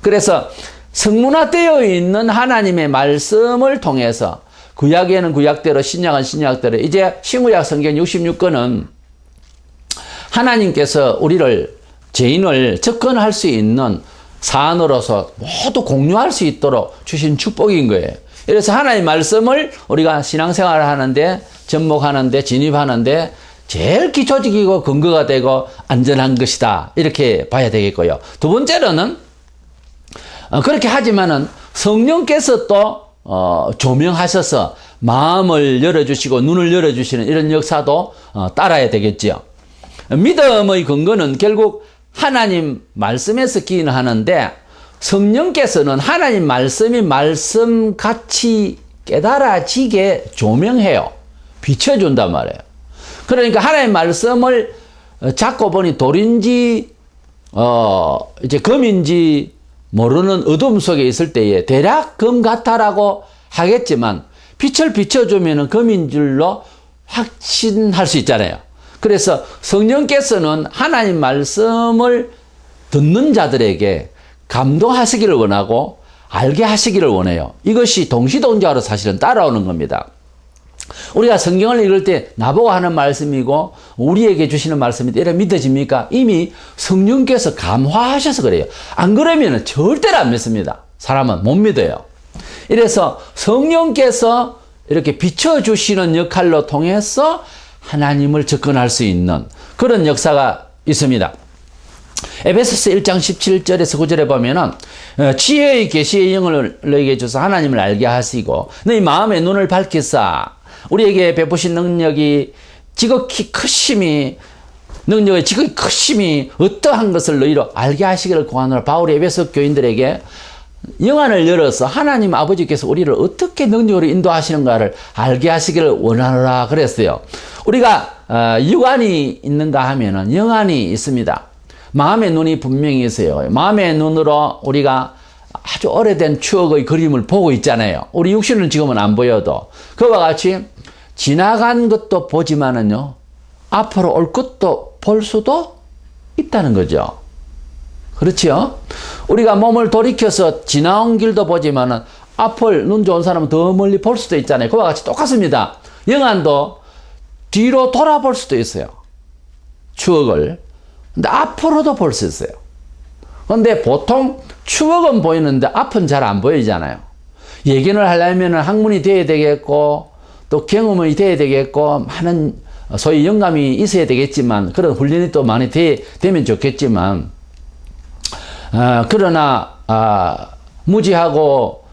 그래서 성문화되어 있는 하나님의 말씀을 통해서 구약에는 구약대로, 신약은 신약대로, 이제 신구약 성경 66권은 하나님께서 우리를, 죄인을 접근할 수 있는 사안으로서 모두 공유할 수 있도록 주신 축복인 거예요. 그래서 하나님의 말씀을 우리가 신앙생활을 하는데, 접목하는데, 진입하는데 제일 기초적이고 근거가 되고 안전한 것이다, 이렇게 봐야 되겠고요. 두 번째로는 그렇게 하지만은 성령께서 또 조명하셔서 마음을 열어주시고 눈을 열어주시는 이런 역사도 따라야 되겠지요. 믿음의 근거는 결국 하나님 말씀에서 기인하는데, 성령께서는 하나님 말씀이 말씀같이 깨달아지게 조명해요. 비춰준단 말이에요. 그러니까 하나님 말씀을 잡고 보니 돌인지 이제 금인지 모르는 어둠 속에 있을 때에 대략 금 같아라고 하겠지만 빛을 비춰주면 금인 줄로 확신할 수 있잖아요. 그래서 성령께서는 하나님 말씀을 듣는 자들에게 감동하시기를 원하고 알게 하시기를 원해요. 이것이 동시동작으로 사실은 따라오는 겁니다. 우리가 성경을 읽을 때 나보고 하는 말씀이고 우리에게 주시는 말씀이 이래 믿어집니까? 이미 성령께서 감화하셔서 그래요. 안 그러면 절대로 안 믿습니다. 사람은 못 믿어요. 이래서 성령께서 이렇게 비춰주시는 역할로 통해서 하나님을 접근할 수 있는 그런 역사가 있습니다. 에베소서 1장 17절에서 9절에 보면은 지혜의 계시의 영을 너에게 주사 하나님을 알게 하시고 너희 마음의 눈을 밝히사 우리에게 베푸신 능력이 지극히 크심이 능력의 지극히 크심이 어떠한 것을 너희로 알게 하시기를 구하노라. 바울이 에베소 교인들에게 영안을 열어서 하나님 아버지께서 우리를 어떻게 능력으로 인도하시는가를 알게 하시기를 원하노라 그랬어요. 우리가 육안이 있는가 하면은 영안이 있습니다. 마음의 눈이 분명히 있어요. 마음의 눈으로 우리가 아주 오래된 추억의 그림을 보고 있잖아요. 우리 육신은 지금은 안 보여도. 그와 같이 지나간 것도 보지만은요, 앞으로 올 것도 볼 수도 있다는 거죠. 그렇죠? 우리가 몸을 돌이켜서 지나온 길도 보지만은 앞을 눈 좋은 사람은 더 멀리 볼 수도 있잖아요. 그와 같이 똑같습니다. 영안도 뒤로 돌아볼 수도 있어요. 추억을. 근데 앞으로도 볼 수 있어요. 근데 보통 추억은 보이는데 앞은 잘 안 보이잖아요. 예견을 하려면 학문이 돼야 되겠고 또 경험이 돼야 되겠고 많은 소위 영감이 있어야 되겠지만 그런 훈련이 또 많이 되면 좋겠지만 그러나 무지하고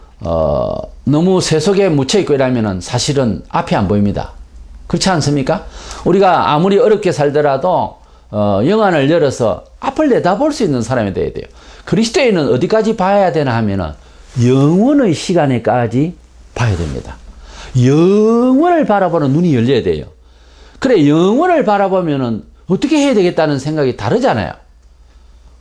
너무 세속에 묻혀있고 이러면은 사실은 앞이 안 보입니다. 그렇지 않습니까? 우리가 아무리 어렵게 살더라도 영안을 열어서 앞을 내다볼 수 있는 사람이 돼야 돼요. 그리스도인은 어디까지 봐야 되나 하면은 영원의 시간에까지 봐야 됩니다. 영원을 바라보는 눈이 열려야 돼요. 그래, 영원을 바라보면은 어떻게 해야 되겠다는 생각이 다르잖아요.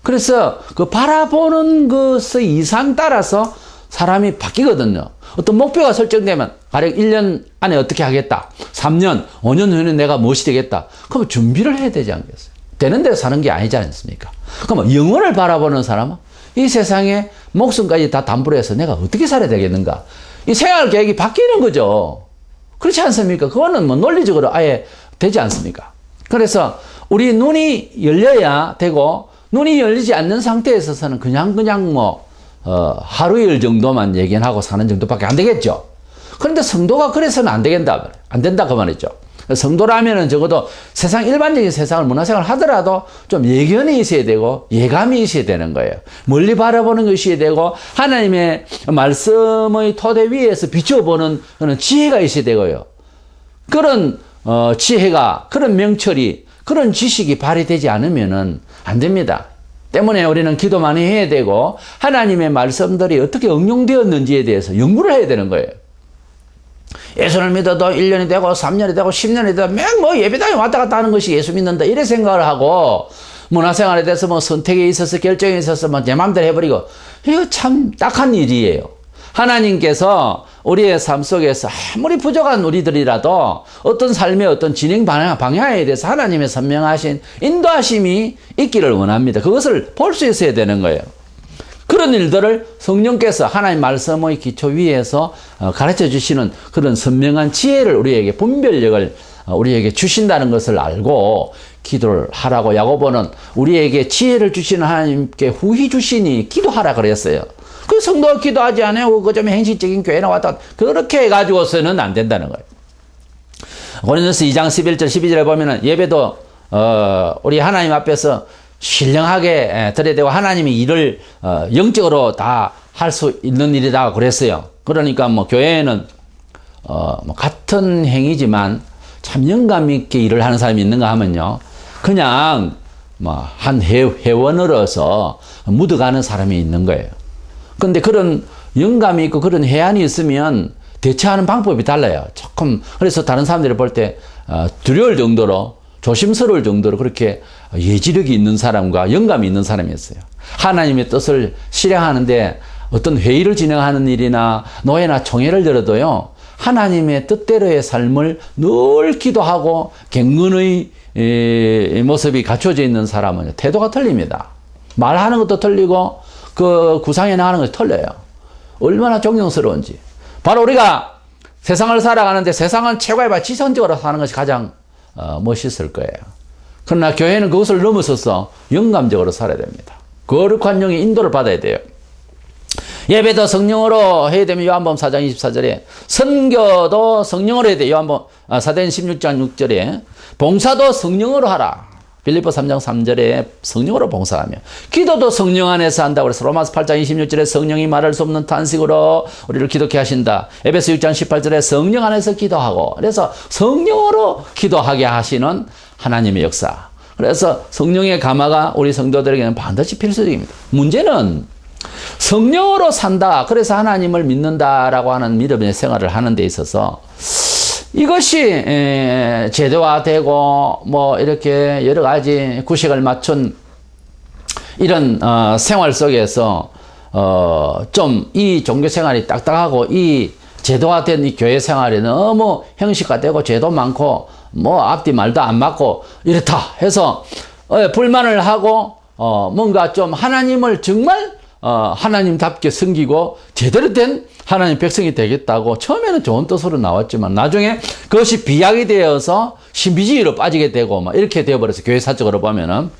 그래서 그 바라보는 것의 이상 따라서 사람이 바뀌거든요. 어떤 목표가 설정되면 가령 1년 안에 어떻게 하겠다. 3년, 5년 후에는 내가 무엇이 되겠다. 그럼 준비를 해야 되지 않겠어요? 되는 대로 사는 게 아니지 않습니까? 그럼 영원을 바라보는 사람은 이 세상에 목숨까지 다 담보로 해서 내가 어떻게 살아야 되겠는가? 이 생활 계획이 바뀌는 거죠. 그렇지 않습니까? 그거는 뭐 논리적으로 아예 되지 않습니까? 그래서 우리 눈이 열려야 되고, 눈이 열리지 않는 상태에 있어서는 그냥 뭐 하루 일 정도만 얘기하고 사는 정도밖에 안 되겠죠. 그런데 성도가 그래서는 안 된다 그 말이죠. 성도라면은 적어도 세상 일반적인 세상을 문화생활을 하더라도 좀 예견이 있어야 되고 예감이 있어야 되는 거예요. 멀리 바라보는 것이 되고 하나님의 말씀의 토대 위에서 비춰보는 그런 지혜가 있어야 되고요. 그런 지혜가, 그런 명철이, 그런 지식이 발휘되지 않으면은 안 됩니다. 때문에 우리는 기도 많이 해야 되고 하나님의 말씀들이 어떻게 응용되었는지에 대해서 연구를 해야 되는 거예요. 예수를 믿어도 1년이 되고 3년이 되고 10년이 되고 맹 뭐 예배당에 왔다 갔다 하는 것이 예수 믿는다 이래 생각을 하고 문화생활에 대해서 뭐 선택에 있어서 결정에 있어서 뭐 내 마음대로 해버리고 이거 참 딱한 일이에요. 하나님께서 우리의 삶 속에서 아무리 부족한 우리들이라도 어떤 삶의 어떤 진행 방향에 대해서 하나님의 선명하신 인도하심이 있기를 원합니다. 그것을 볼 수 있어야 되는 거예요. 그런 일들을 성령께서 하나님 말씀의 기초 위에서 가르쳐 주시는 그런 선명한 지혜를 우리에게, 분별력을 우리에게 주신다는 것을 알고 기도를 하라고 야고보는 우리에게 지혜를 주시는 하나님께 후히 주시니 기도하라 그랬어요. 그 성도가 기도하지 않아요. 그 좀 행식적인 교회나 왔다 그렇게 해가지고서는 안 된다는 거예요. 고린도서 2장 11절 12절에 보면은 예배도 우리 하나님 앞에서 신령하게 드려야 되고 하나님이 일을 영적으로 다 할 수 있는 일이다 그랬어요. 그러니까 뭐 교회에는 뭐 같은 행위지만 참 영감 있게 일을 하는 사람이 있는가 하면요, 그냥 뭐 한 회원으로서 묻어가는 사람이 있는 거예요. 근데 그런 영감이 있고 그런 해안이 있으면 대처하는 방법이 달라요. 조금 그래서 다른 사람들이 볼 때 두려울 정도로, 조심스러울 정도로 그렇게 예지력이 있는 사람과 영감이 있는 사람이 있어요. 하나님의 뜻을 실행하는데 어떤 회의를 진행하는 일이나 노예나 총회를 열어도요, 하나님의 뜻대로의 삶을 늘 기도하고 갱근의 모습이 갖춰져 있는 사람은 태도가 틀립니다. 말하는 것도 틀리고 그 구상해 나가는 것도 틀려요. 얼마나 존경스러운지. 바로 우리가 세상을 살아가는데 세상은 최고의 지성적으로 사는 것이 가장 멋있을 거예요. 그러나 교회는 그것을 넘어서서 영감적으로 살아야 됩니다. 거룩한 영의 인도를 받아야 돼요. 예배도 성령으로 해야 되면 요한복음 4장 24절에, 선교도 성령으로 해야 돼요. 요한복음 사도행 16장 6절에 봉사도 성령으로 하라. 빌립보 3장 3절에 성령으로 봉사하며, 기도도 성령 안에서 한다고 그래서 로마서 8장 26절에 성령이 말할 수 없는 탄식으로 우리를 기도케 하신다. 에베소 6장 18절에 성령 안에서 기도하고, 그래서 성령으로 기도하게 하시는 하나님의 역사. 그래서 성령의 감화가 우리 성도들에게는 반드시 필수적입니다. 문제는 성령으로 산다, 그래서 하나님을 믿는다라고 하는 믿음의 생활을 하는 데 있어서 이것이 제도화되고 뭐 이렇게 여러 가지 구식을 맞춘 이런 생활 속에서 좀 이 종교 생활이 딱딱하고 이 제도화된 이 교회 생활이 너무 형식화되고 죄도 많고 뭐 앞뒤 말도 안 맞고 이렇다 해서 불만을 하고 뭔가 좀 하나님을 정말 하나님답게 섬기고 제대로 된 하나님 백성이 되겠다고 처음에는 좋은 뜻으로 나왔지만 나중에 그것이 비약이 되어서 신비주의로 빠지게 되고 막 이렇게 되어버려서 교회 사적으로 보면은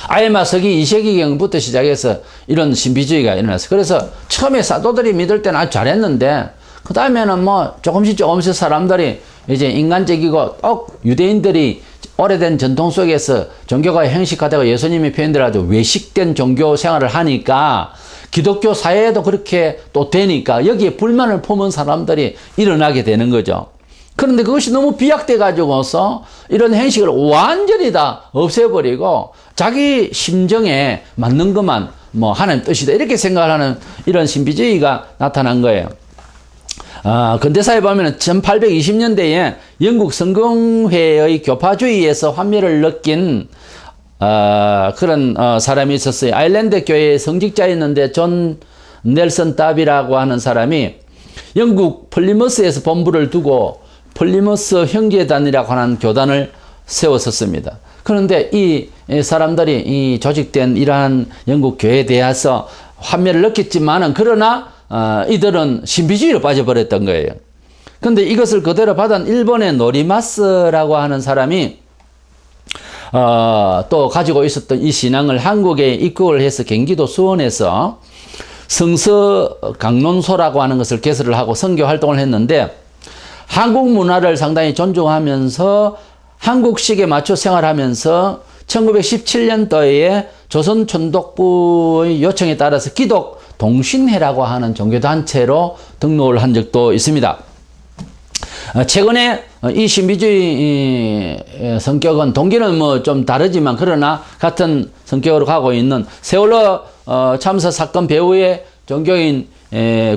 아마 서기 2세기경부터 시작해서 이런 신비주의가 일어났어요. 그래서 처음에 사도들이 믿을 때는 아주 잘했는데 그 다음에는 뭐 조금씩 사람들이 이제 인간적이고 유대인들이 오래된 전통 속에서 종교가 형식화되고 예수님의 표현대로 아주 외식된 종교 생활을 하니까 기독교 사회에도 그렇게 또 되니까 여기에 불만을 품은 사람들이 일어나게 되는 거죠. 그런데 그것이 너무 비약돼 가지고서 이런 행식을 완전히 다 없애버리고 자기 심정에 맞는 것만 뭐 하나님 뜻이다 이렇게 생각을 하는 이런 신비주의가 나타난 거예요. 근대사에 보면 1820년대에 영국 성공회의 교파주의에서 환멸을 느낀 그런 사람이 있었어요. 아일랜드 교회의 성직자였는데 존 넬슨 답이라고 하는 사람이 영국 플리머스에서 본부를 두고 플리머스 형제단이라고 하는 교단을 세웠었습니다. 그런데 이 사람들이 이 조직된 이러한 영국 교회에 대해서 환멸을 느꼈지만은 그러나 이들은 신비주의로 빠져버렸던 거예요. 그런데 이것을 그대로 받은 일본의 노리마스라고 하는 사람이 또 가지고 있었던 이 신앙을 한국에 입국을 해서 경기도 수원에서 성서 강론소라고 하는 것을 개설을 하고 선교 활동을 했는데 한국 문화를 상당히 존중하면서 한국식에 맞춰 생활하면서 1917년도에 조선총독부의 요청에 따라서 기독 동신회라고 하는 종교단체로 등록을 한 적도 있습니다. 최근에 이 신비주의 성격은 동기는 뭐 좀 다르지만 그러나 같은 성격으로 가고 있는 세월호 참사 사건 배후의 종교인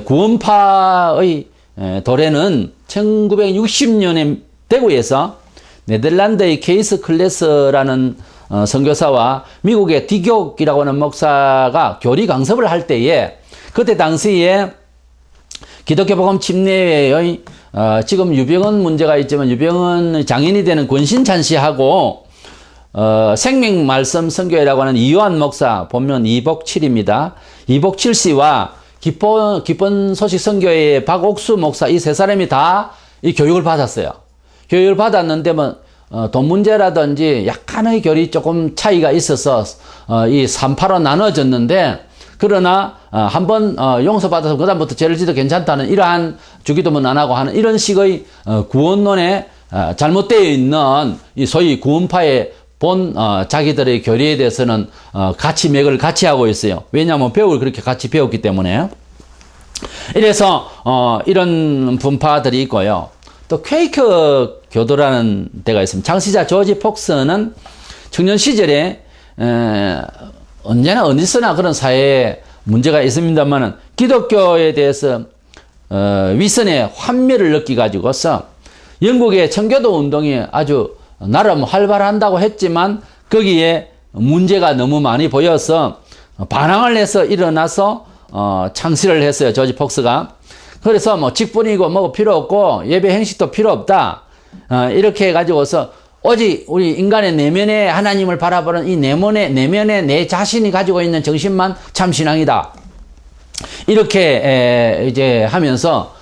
구원파의 도래는 1960년에 대구에서 네덜란드의 케이스 클래스라는 선교사와 미국의 디교이라고 하는 목사가 교리 강습을 할 때에 그때 당시에 기독교 복음 침례회의 지금 유병헌 문제가 있지만 유병헌 장인이 되는 권신찬 씨하고 생명 말씀 선교회라고 하는 이요한 목사 본명 이복칠입니다. 이복칠 씨와 기쁜 소식 선교회의 박옥수 목사 이 세 사람이 다 이 교육을 받았어요. 교육을 받았는데 뭐 돈 문제라든지 약간의 결이 조금 차이가 있어서 이 3파로 나눠졌는데 그러나 한번 용서받아서 그다음부터 죄를 지도 괜찮다는 이러한 주기도문 안 하고 하는 이런 식의 구원론에 잘못되어 있는 이 소위 구원파의 본 자기들의 교리에 대해서는 같이 맥을 같이 하고 있어요. 왜냐하면 배울 그렇게 같이 배웠기 때문에. 이래서 이런 분파들이 있고요. 또 퀘이커 교도라는 데가 있습니다. 창시자 조지 폭스는 청년 시절에 언제나 어디서나 그런 사회에 문제가 있습니다만은 기독교에 대해서 위선의 환멸을 느끼가지고서 영국의 청교도 운동이 아주 나름 활발한다고 했지만 거기에 문제가 너무 많이 보여서 반항을 해서 일어나서 창시를 했어요. 조지 폭스가. 그래서 뭐 직분이고 뭐고 필요 없고 예배 행식도 필요 없다. 이렇게 해가지고서 오직 우리 인간의 내면에 하나님을 바라보는 이 내면에 내 자신이 가지고 있는 정신만 참 신앙이다. 이렇게 이제 하면서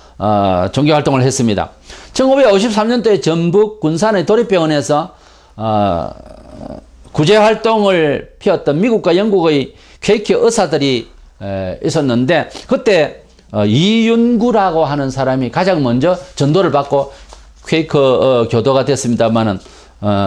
종교 활동을 했습니다. 1953년도에 전북 군산의 도립병원에서 구제 활동을 피웠던 미국과 영국의 퀘이커 의사들이 있었는데 그때 이윤구라고 하는 사람이 가장 먼저 전도를 받고 퀘이커 교도가 됐습니다만은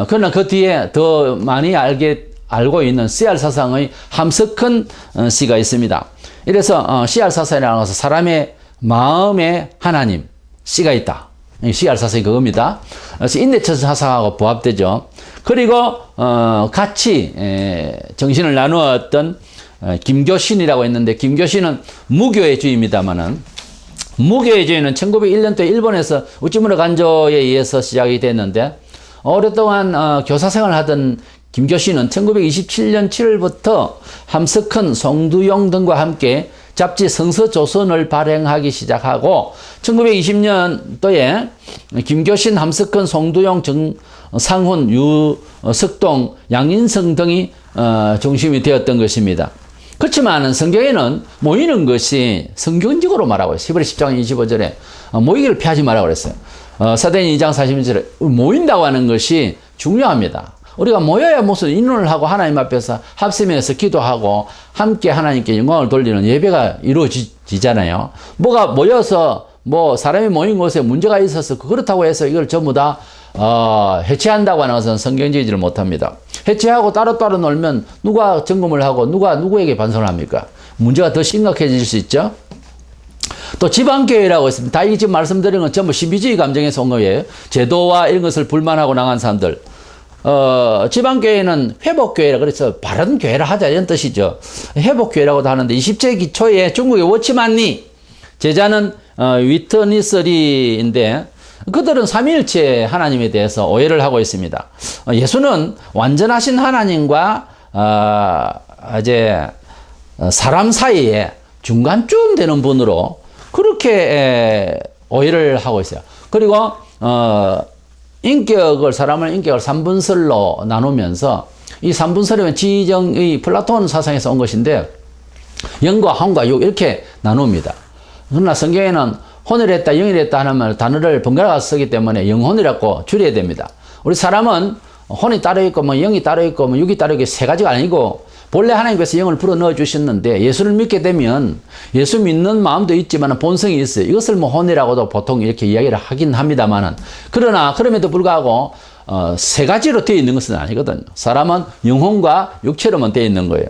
그러나 그 뒤에 더 많이 알고 있는 CR 사상의 함석헌 씨가 있습니다. 이래서 CR 사상이라는 것은 사람의 마음에 하나님 씨가 있다. CR 사상이 그겁니다. 그래서 인내처 사상하고 부합되죠. 그리고 같이 정신을 나누었던 김교신이라고 했는데 김교신은 무교의 주의입니다만은 무교의 주의는 1901년도에 일본에서 우찌무라 간조에 의해서 시작이 됐는데 오랫동안 교사 생활을 하던 김교신은 1927년 7월부터 함석헌, 송두용 등과 함께 잡지 성서조선을 발행하기 시작하고 1920년도에 김교신, 함석헌, 송두용, 정상훈, 유석동, 양인성 등이 중심이 되었던 것입니다. 그렇지만 성경에는 모이는 것이 성경적으로 말하고 있어요. 히브리 10장 25절에 모이기를 피하지 말라고 그랬어요. 사도행전 2장 41절에 모인다고 하는 것이 중요합니다. 우리가 모여야 무슨 인원을 하고 하나님 앞에서 합심해서 기도하고 함께 하나님께 영광을 돌리는 예배가 이루어지잖아요. 뭐가 모여서 뭐 사람이 모인 곳에 문제가 있어서 그렇다고 해서 이걸 전부 다 해체한다고 하는 것은 성경적이지를 못합니다. 해체하고 따로따로 놀면 누가 점검을 하고 누가 누구에게 반성을 합니까? 문제가 더 심각해질 수 있죠. 또 지방교회라고 있습니다. 다 이 지금 말씀드린 건 전부 신비주의 감정에서 온 거예요. 제도와 이런 것을 불만하고 나간 사람들. 지방교회는 회복교회라 그래서 바른 교회를 하자 이런 뜻이죠. 회복교회라고도 하는데 20세기 초에 중국의 워치만리 제자는 위트니스리인데 그들은 삼위일체 하나님에 대해서 오해를 하고 있습니다. 예수는 완전하신 하나님과 이제 사람 사이에 중간쯤 되는 분으로 그렇게 오해를 하고 있어요. 그리고 사람을 인격을 3분설로 나누면서 이 3분설이면 지정의 플라톤 사상에서 온 것인데 영과 혼과 육 이렇게 나눕니다. 그러나 성경에는 혼이랬다 영이랬다 하는 말 단어를 번갈아 쓰기 때문에 영혼이라고 줄여야 됩니다. 우리 사람은 혼이 따로 있고 뭐 영이 따로 있고 뭐 육이 따로 있고 세 가지가 아니고 본래 하나님께서 영을 불어 넣어 주셨는데 예수를 믿게 되면 예수 믿는 마음도 있지만 본성이 있어요. 이것을 뭐 혼이라고도 보통 이렇게 이야기를 하긴 합니다만은 그러나 그럼에도 불구하고 세 가지로 되어 있는 것은 아니거든요. 사람은 영혼과 육체로만 되어 있는 거예요.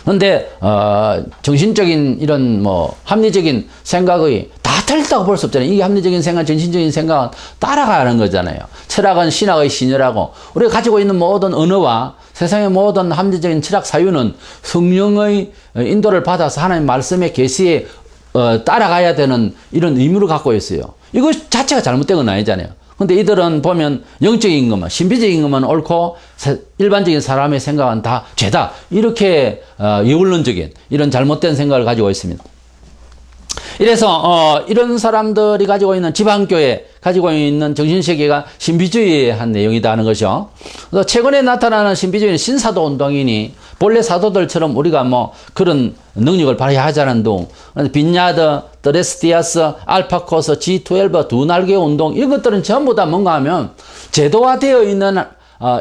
그런데 정신적인 이런 뭐 합리적인 생각의 다 틀렸다고 볼 수 없잖아요. 이게 합리적인 생각, 정신적인 생각은 따라가는 거잖아요. 철학은 신학의 신여라고 우리가 가지고 있는 모든 언어와 세상의 모든 합리적인 철학 사유는 성령의 인도를 받아서 하나님 말씀의 계시에 따라가야 되는 이런 의무를 갖고 있어요. 이거 자체가 잘못된 건 아니잖아요. 근데 이들은 보면 영적인 것만, 신비적인 것만 옳고 일반적인 사람의 생각은 다 죄다. 이렇게 이원론적인 이런 잘못된 생각을 가지고 있습니다. 이래서 이런 사람들이 가지고 있는 지방교회, 가지고 있는 정신세계가 신비주의의 한 내용이다 하는 것이죠. 그래서 최근에 나타나는 신비주의는 신사도 운동이니 본래 사도들처럼 우리가 뭐 그런 능력을 발휘하자는 동, 빈야드, 드레스디아스, 알파코스, G12, 두 날개 운동 이런 것들은 전부 다 뭔가 하면 제도화되어 있는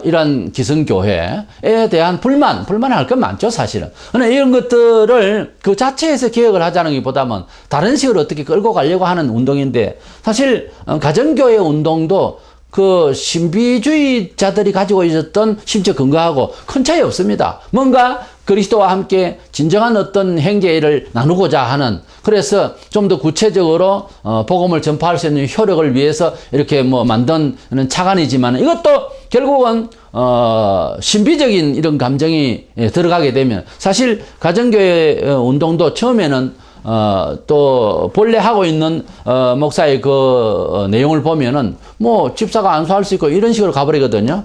이런 기성교회에 대한 불만할 건 많죠, 사실은. 그러나 이런 것들을 그 자체에서 개혁을 하자는 것보다는 다른 식으로 어떻게 끌고 가려고 하는 운동인데, 사실, 가정교회 운동도 그 신비주의자들이 가지고 있었던 심적 근거하고 큰 차이 없습니다. 뭔가 그리스도와 함께 진정한 어떤 행제를 나누고자 하는, 그래서 좀 더 구체적으로 복음을 전파할 수 있는 효력을 위해서 이렇게 뭐 만든 차관이지만 이것도 결국은 신비적인 이런 감정이 들어가게 되면, 사실 가정교회 운동도 처음에는 또 본래 하고 있는 목사의 그 내용을 보면은 뭐 집사가 안수할 수 있고 이런 식으로 가버리거든요.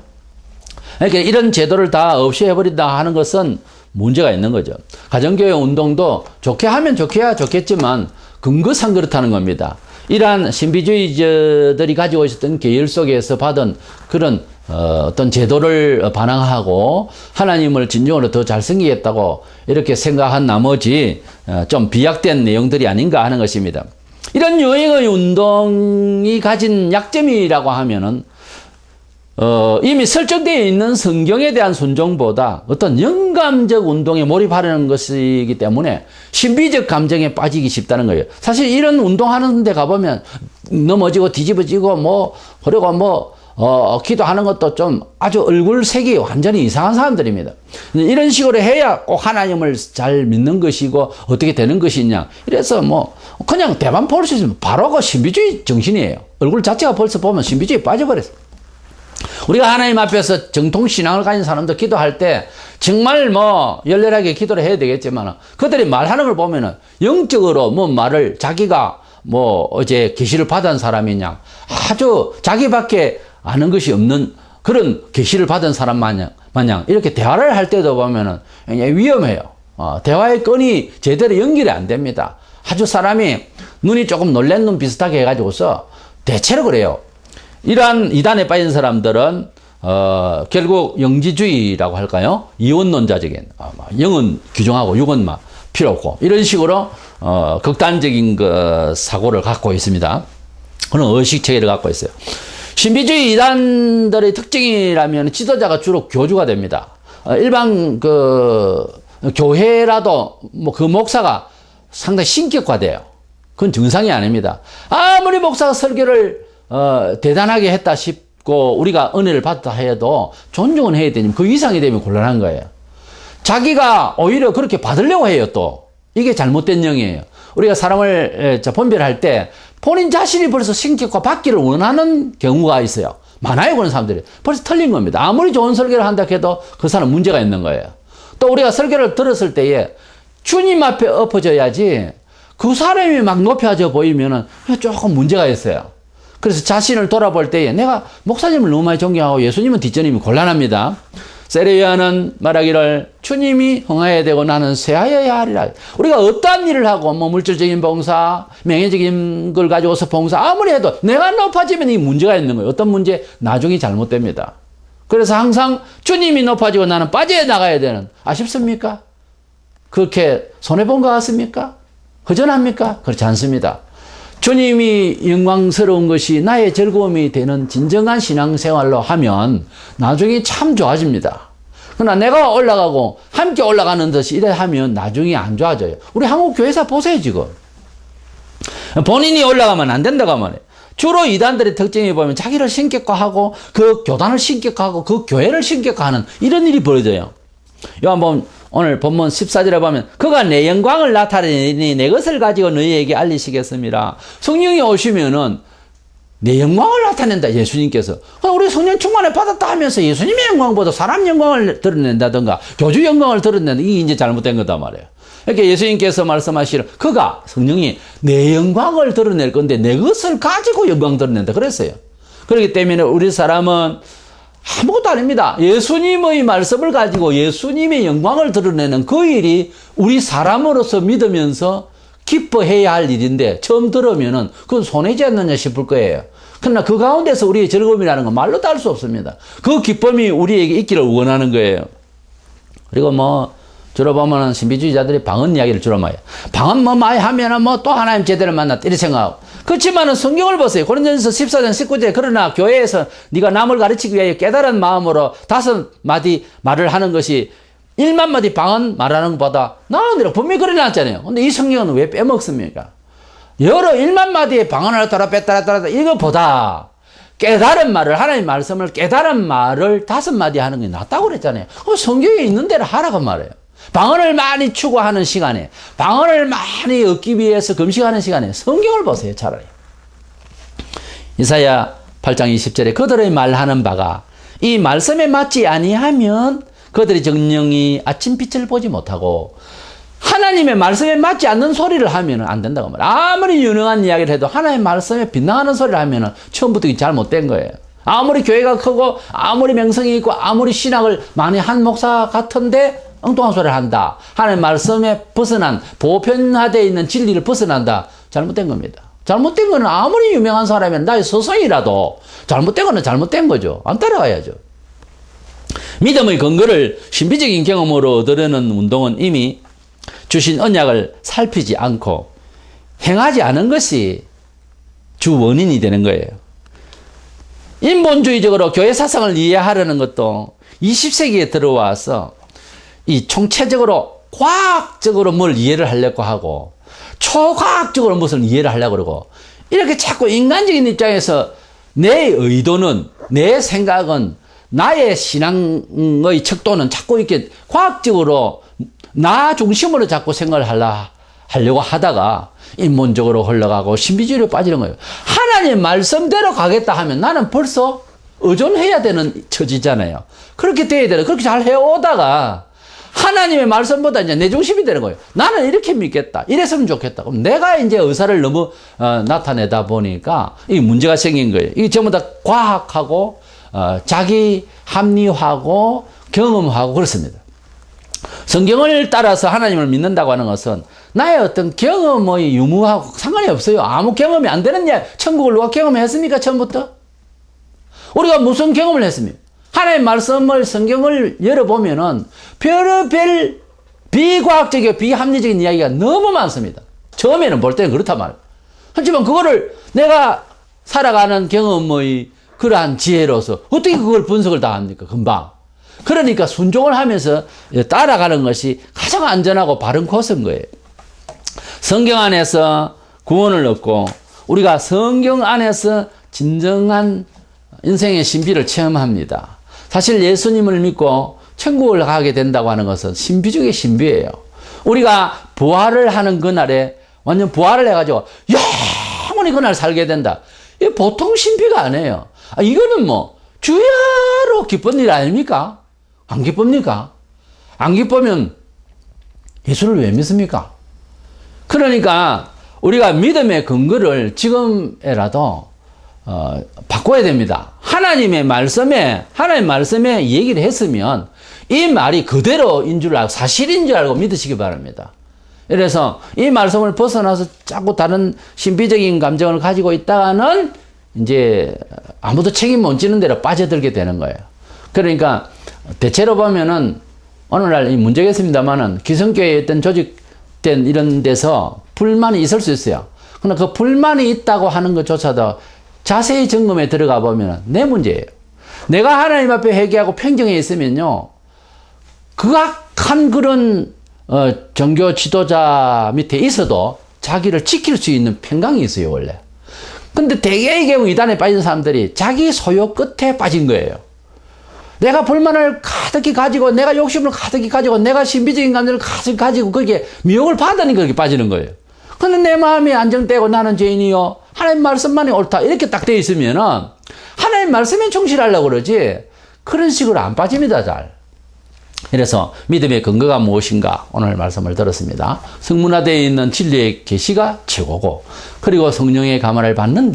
그러니까 이런 제도를 다 없이 해버린다 하는 것은 문제가 있는 거죠. 가정교회 운동도 좋게 하면 좋게야 좋겠지만 근거상 그렇다는 겁니다. 이러한 신비주의자들이 가지고 있었던 계열 속에서 받은 그런 어떤 제도를 반항하고 하나님을 진정으로 더 잘생기겠다고 이렇게 생각한 나머지 좀 비약된 내용들이 아닌가 하는 것입니다. 이런 유행의 운동이 가진 약점이라고 하면은 이미 설정되어 있는 성경에 대한 순종보다 어떤 영감적 운동에 몰입하려는 것이기 때문에 신비적 감정에 빠지기 쉽다는 거예요. 사실 이런 운동하는 데 가보면 넘어지고 뒤집어지고 뭐 그리고 기도하는 것도 좀 아주 얼굴색이 완전히 이상한 사람들입니다. 이런 식으로 해야 꼭 하나님을 잘 믿는 것이고 어떻게 되는 것이냐. 이래서 뭐 그냥 대만 볼 수 있으면 바로 그 신비주의 정신이에요. 얼굴 자체가 벌써 보면 신비주의에 빠져버렸어요. 우리가 하나님 앞에서 정통신앙을 가진 사람들 기도할 때 정말 뭐 열렬하게 기도를 해야 되겠지만 그들이 말하는 걸 보면은 영적으로 뭐 말을 자기가 뭐 어제 계시를 받은 사람이냐 아주 자기밖에 아는 것이 없는 그런 계시를 받은 사람 마냥 이렇게 대화를 할 때도 보면은 굉장히 위험해요. 대화의 끈이 제대로 연결이 안 됩니다. 아주 사람이 눈이 조금 놀란 눈 비슷하게 해가지고서 대체로 그래요. 이러한 이단에 빠진 사람들은 결국 영지주의라고 할까요? 이원론자적인 영은 규정하고 육은 막 필요 없고 이런 식으로 극단적인 그 사고를 갖고 있습니다. 그런 의식 체계를 갖고 있어요. 신비주의 이단들의 특징이라면 지도자가 주로 교주가 됩니다. 일반 그 교회라도 뭐 그 목사가 상당히 신격화돼요. 그건 정상이 아닙니다. 아무리 목사가 설교를 대단하게 했다 우리가 은혜를 받다 해도 존중은 해야 되지만 그 이상이 되면 곤란한 거예요. 자기가 오히려 그렇게 받으려고 해요, 또. 이게 잘못된 영이에요. 우리가 사람을 분별할 때 본인 자신이 벌써 신격화 받기를 원하는 경우가 있어요. 많아요, 그런 사람들이. 벌써 틀린 겁니다. 아무리 좋은 설교를 한다 해도 그 사람 문제가 있는 거예요. 또 우리가 설교를 들었을 때에 주님 앞에 엎어져야지 그 사람이 막 높여져 보이면은 조금 문제가 있어요. 그래서 자신을 돌아볼 때에 내가 목사님을 너무 많이 존경하고 예수님은 뒷전이면 곤란합니다. 세례요한은 말하기를 주님이 흥하여야 되고 나는 쇠하여야 하리라. 우리가 어떠한 일을 하고 뭐 물질적인 봉사, 명예적인 걸 가지고서 봉사 아무리 해도 내가 높아지면 이 문제가 있는 거예요. 어떤 문제? 나중에 잘못됩니다. 그래서 항상 주님이 높아지고 나는 빠져나가야 되는, 아쉽습니까? 그렇게 손해본 것 같습니까? 허전합니까? 그렇지 않습니다. 주님이 영광스러운 것이 나의 즐거움이 되는 진정한 신앙생활로 하면 나중에 참 좋아집니다. 그러나 내가 올라가고 함께 올라가는 듯이 이래 하면 나중에 안 좋아져요. 우리 한국 교회사 보세요, 지금. 본인이 올라가면 안 된다고 말해요. 주로 이단들의 특징이 보면 자기를 신격화하고 그 교단을 신격화하고 그 교회를 신격화하는 이런 일이 벌어져요. 요한복음 오늘 본문 14절에 보면 그가 내 영광을 나타내니 내 것을 가지고 너희에게 알리시겠습니다. 성령이 오시면은 내 영광을 나타낸다, 예수님께서. 우리 성령 충만을 받았다 하면서 예수님의 영광보다 사람 영광을 드러낸다든가 교주 영광을 드러낸다, 이게 이제 잘못된 거다 말이에요. 이렇게 예수님께서 말씀하시는 그가, 성령이 내 영광을 드러낼 건데 내 것을 가지고 영광 드러낸다 그랬어요. 그렇기 때문에 우리 사람은 아무것도 아닙니다. 예수님의 말씀을 가지고 예수님의 영광을 드러내는 그 일이 우리 사람으로서 믿으면서 기뻐해야 할 일인데 처음 들으면은 그건 손해지 않느냐 싶을 거예요. 그러나 그 가운데서 우리의 즐거움이라는 건 말로도 할 수 없습니다. 그 기쁨이 우리에게 있기를 원하는 거예요. 그리고 주로 보면은 신비주의자들이 방언 이야기를 주로 많이 해요. 방언 많이 하면은 또 하나님 제대로 만났다 이렇게 생각하고. 그렇지만은 성경을 보세요. 고린도전서 14장 19절에 그러나 교회에서 네가 남을 가르치기 위하여 깨달은 마음으로 5마디 말을 하는 것이 1만 마디 방언 말하는 것보다 나은 대로 분명히 그래 놨잖아요. 근데 이 성경은 왜 빼먹습니까? 여러 1만 마디의 방언을 따라 뺐다 이거보다 깨달은 말을, 하나님 말씀을 깨달은 말을 5마디 하는 게 낫다고 그랬잖아요. 성경에 있는 대로 하라고 말해요. 방언을 많이 추구하는 시간에, 방언을 많이 얻기 위해서 금식하는 시간에 성경을 보세요, 차라리. 이사야 8장 20절에 그들의 말하는 바가 이 말씀에 맞지 아니하면 그들이 정령이 아침빛을 보지 못하고, 하나님의 말씀에 맞지 않는 소리를 하면 안 된다고 말해요. 아무리 유능한 이야기를 해도 하나님의 말씀에 빗나가는 소리를 하면 처음부터 잘못된 거예요. 아무리 교회가 크고 아무리 명성이 있고 아무리 신학을 많이 한 목사 같은데 엉뚱한 소리를 한다. 하나님의 말씀에 벗어난, 보편화되어 있는 진리를 벗어난다. 잘못된 겁니다. 잘못된 거는 아무리 유명한 사람이면 나의 서성이라도 잘못된 거는 잘못된 거죠. 안 따라가야죠. 믿음의 근거를 신비적인 경험으로 얻으려는 운동은 이미 주신 언약을 살피지 않고 행하지 않은 것이 주 원인이 되는 거예요. 인본주의적으로 교회 사상을 이해하려는 것도 20세기에 들어와서 이 총체적으로 과학적으로 뭘 이해를 하려고 하고 초과학적으로 무엇을 이해를 하려고 그러고 이렇게 자꾸 인간적인 입장에서 내 의도는, 내 생각은, 나의 신앙의 척도는 자꾸 이렇게 과학적으로 나 중심으로 자꾸 생각을 하려고 하다가 인본적으로 흘러가고 신비주의로 빠지는 거예요. 하나님 말씀대로 가겠다 하면 나는 벌써 의존해야 되는 처지잖아요. 그렇게 돼야 되는, 그렇게 잘 해오다가 하나님의 말씀보다 이제 내 중심이 되는 거예요. 나는 이렇게 믿겠다. 이랬으면 좋겠다. 그럼 내가 이제 의사를 너무 나타내다 보니까 이 문제가 생긴 거예요. 이게 전부 다 과학하고 자기 합리화하고 경험하고 그렇습니다. 성경을 따라서 하나님을 믿는다고 하는 것은 나의 어떤 경험의 유무하고 상관이 없어요. 아무 경험이 안 되는 일, 천국을 누가 경험했습니까? 처음부터? 우리가 무슨 경험을 했습니까? 하나님의 말씀을, 성경을 열어보면은 별의별 비과학적이고 비합리적인 이야기가 너무 많습니다. 처음에는 볼 때는 그렇단 말이에요. 하지만 그거를 내가 살아가는 경험의 그러한 지혜로서 어떻게 그걸 분석을 다 합니까? 금방. 그러니까 순종을 하면서 따라가는 것이 가장 안전하고 바른 코스인 거예요. 성경 안에서 구원을 얻고 우리가 성경 안에서 진정한 인생의 신비를 체험합니다. 사실 예수님을 믿고 천국을 가게 된다고 하는 것은 신비 중의 신비예요. 우리가 부활을 하는 그날에 완전 부활을 해가지고 영원히 그날 살게 된다. 이게 보통 신비가 아니에요. 이거는 뭐 주야로 기쁜 일 아닙니까? 안 기쁩니까? 안 기쁘면 예수를 왜 믿습니까? 그러니까 우리가 믿음의 근거를 지금에라도 바꿔야 됩니다. 하나님 말씀에 얘기를 했으면 이 말이 그대로인 줄 알고 사실인 줄 알고 믿으시기 바랍니다. 그래서 이 말씀을 벗어나서 자꾸 다른 신비적인 감정을 가지고 있다가는 이제 아무도 책임 못 지는 대로 빠져들게 되는 거예요. 그러니까 대체로 보면은 오늘날 이 문제가 있습니다만은 기성교회에 있던 조직된 이런 데서 불만이 있을 수 있어요. 그러나 그 불만이 있다고 하는 것조차도 자세히 점검에 들어가 보면 내 문제예요. 내가 하나님 앞에 회개하고 평정에 있으면요, 극악한 그런 종교 지도자 밑에 있어도 자기를 지킬 수 있는 평강이 있어요, 원래. 근데 대개의 경우 이단에 빠진 사람들이 자기 소요 끝에 빠진 거예요. 내가 불만을 가득히 가지고, 내가 욕심을 가득히 가지고, 내가 신비적인 감정을 가득히 가지고, 거기에 미혹을 받으니까 그렇게 빠지는 거예요. 근데 내 마음이 안정되고 나는 죄인이요, 하나님 말씀만이 옳다, 이렇게 딱 되어 있으면은 하나님 말씀에 충실하려고 그러지 그런 식으로 안 빠집니다, 잘. 그래서 믿음의 근거가 무엇인가 오늘 말씀을 들었습니다. 성문화되어 있는 진리의 계시가 최고고, 그리고 성령의 감화를 받는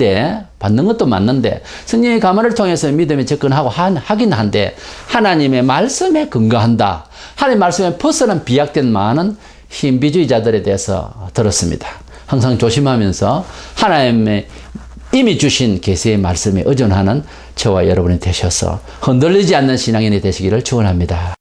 것도 맞는데 성령의 감화를 통해서 믿음에 접근하고 하긴 한데 하나님의 말씀에 근거한다. 하나님의 말씀에 벗어난 비약된 많은 신비주의자들에 대해서 들었습니다. 항상 조심하면서 하나님의 이미 주신 계시의 말씀에 의존하는 저와 여러분이 되셔서 흔들리지 않는 신앙인이 되시기를 축원합니다.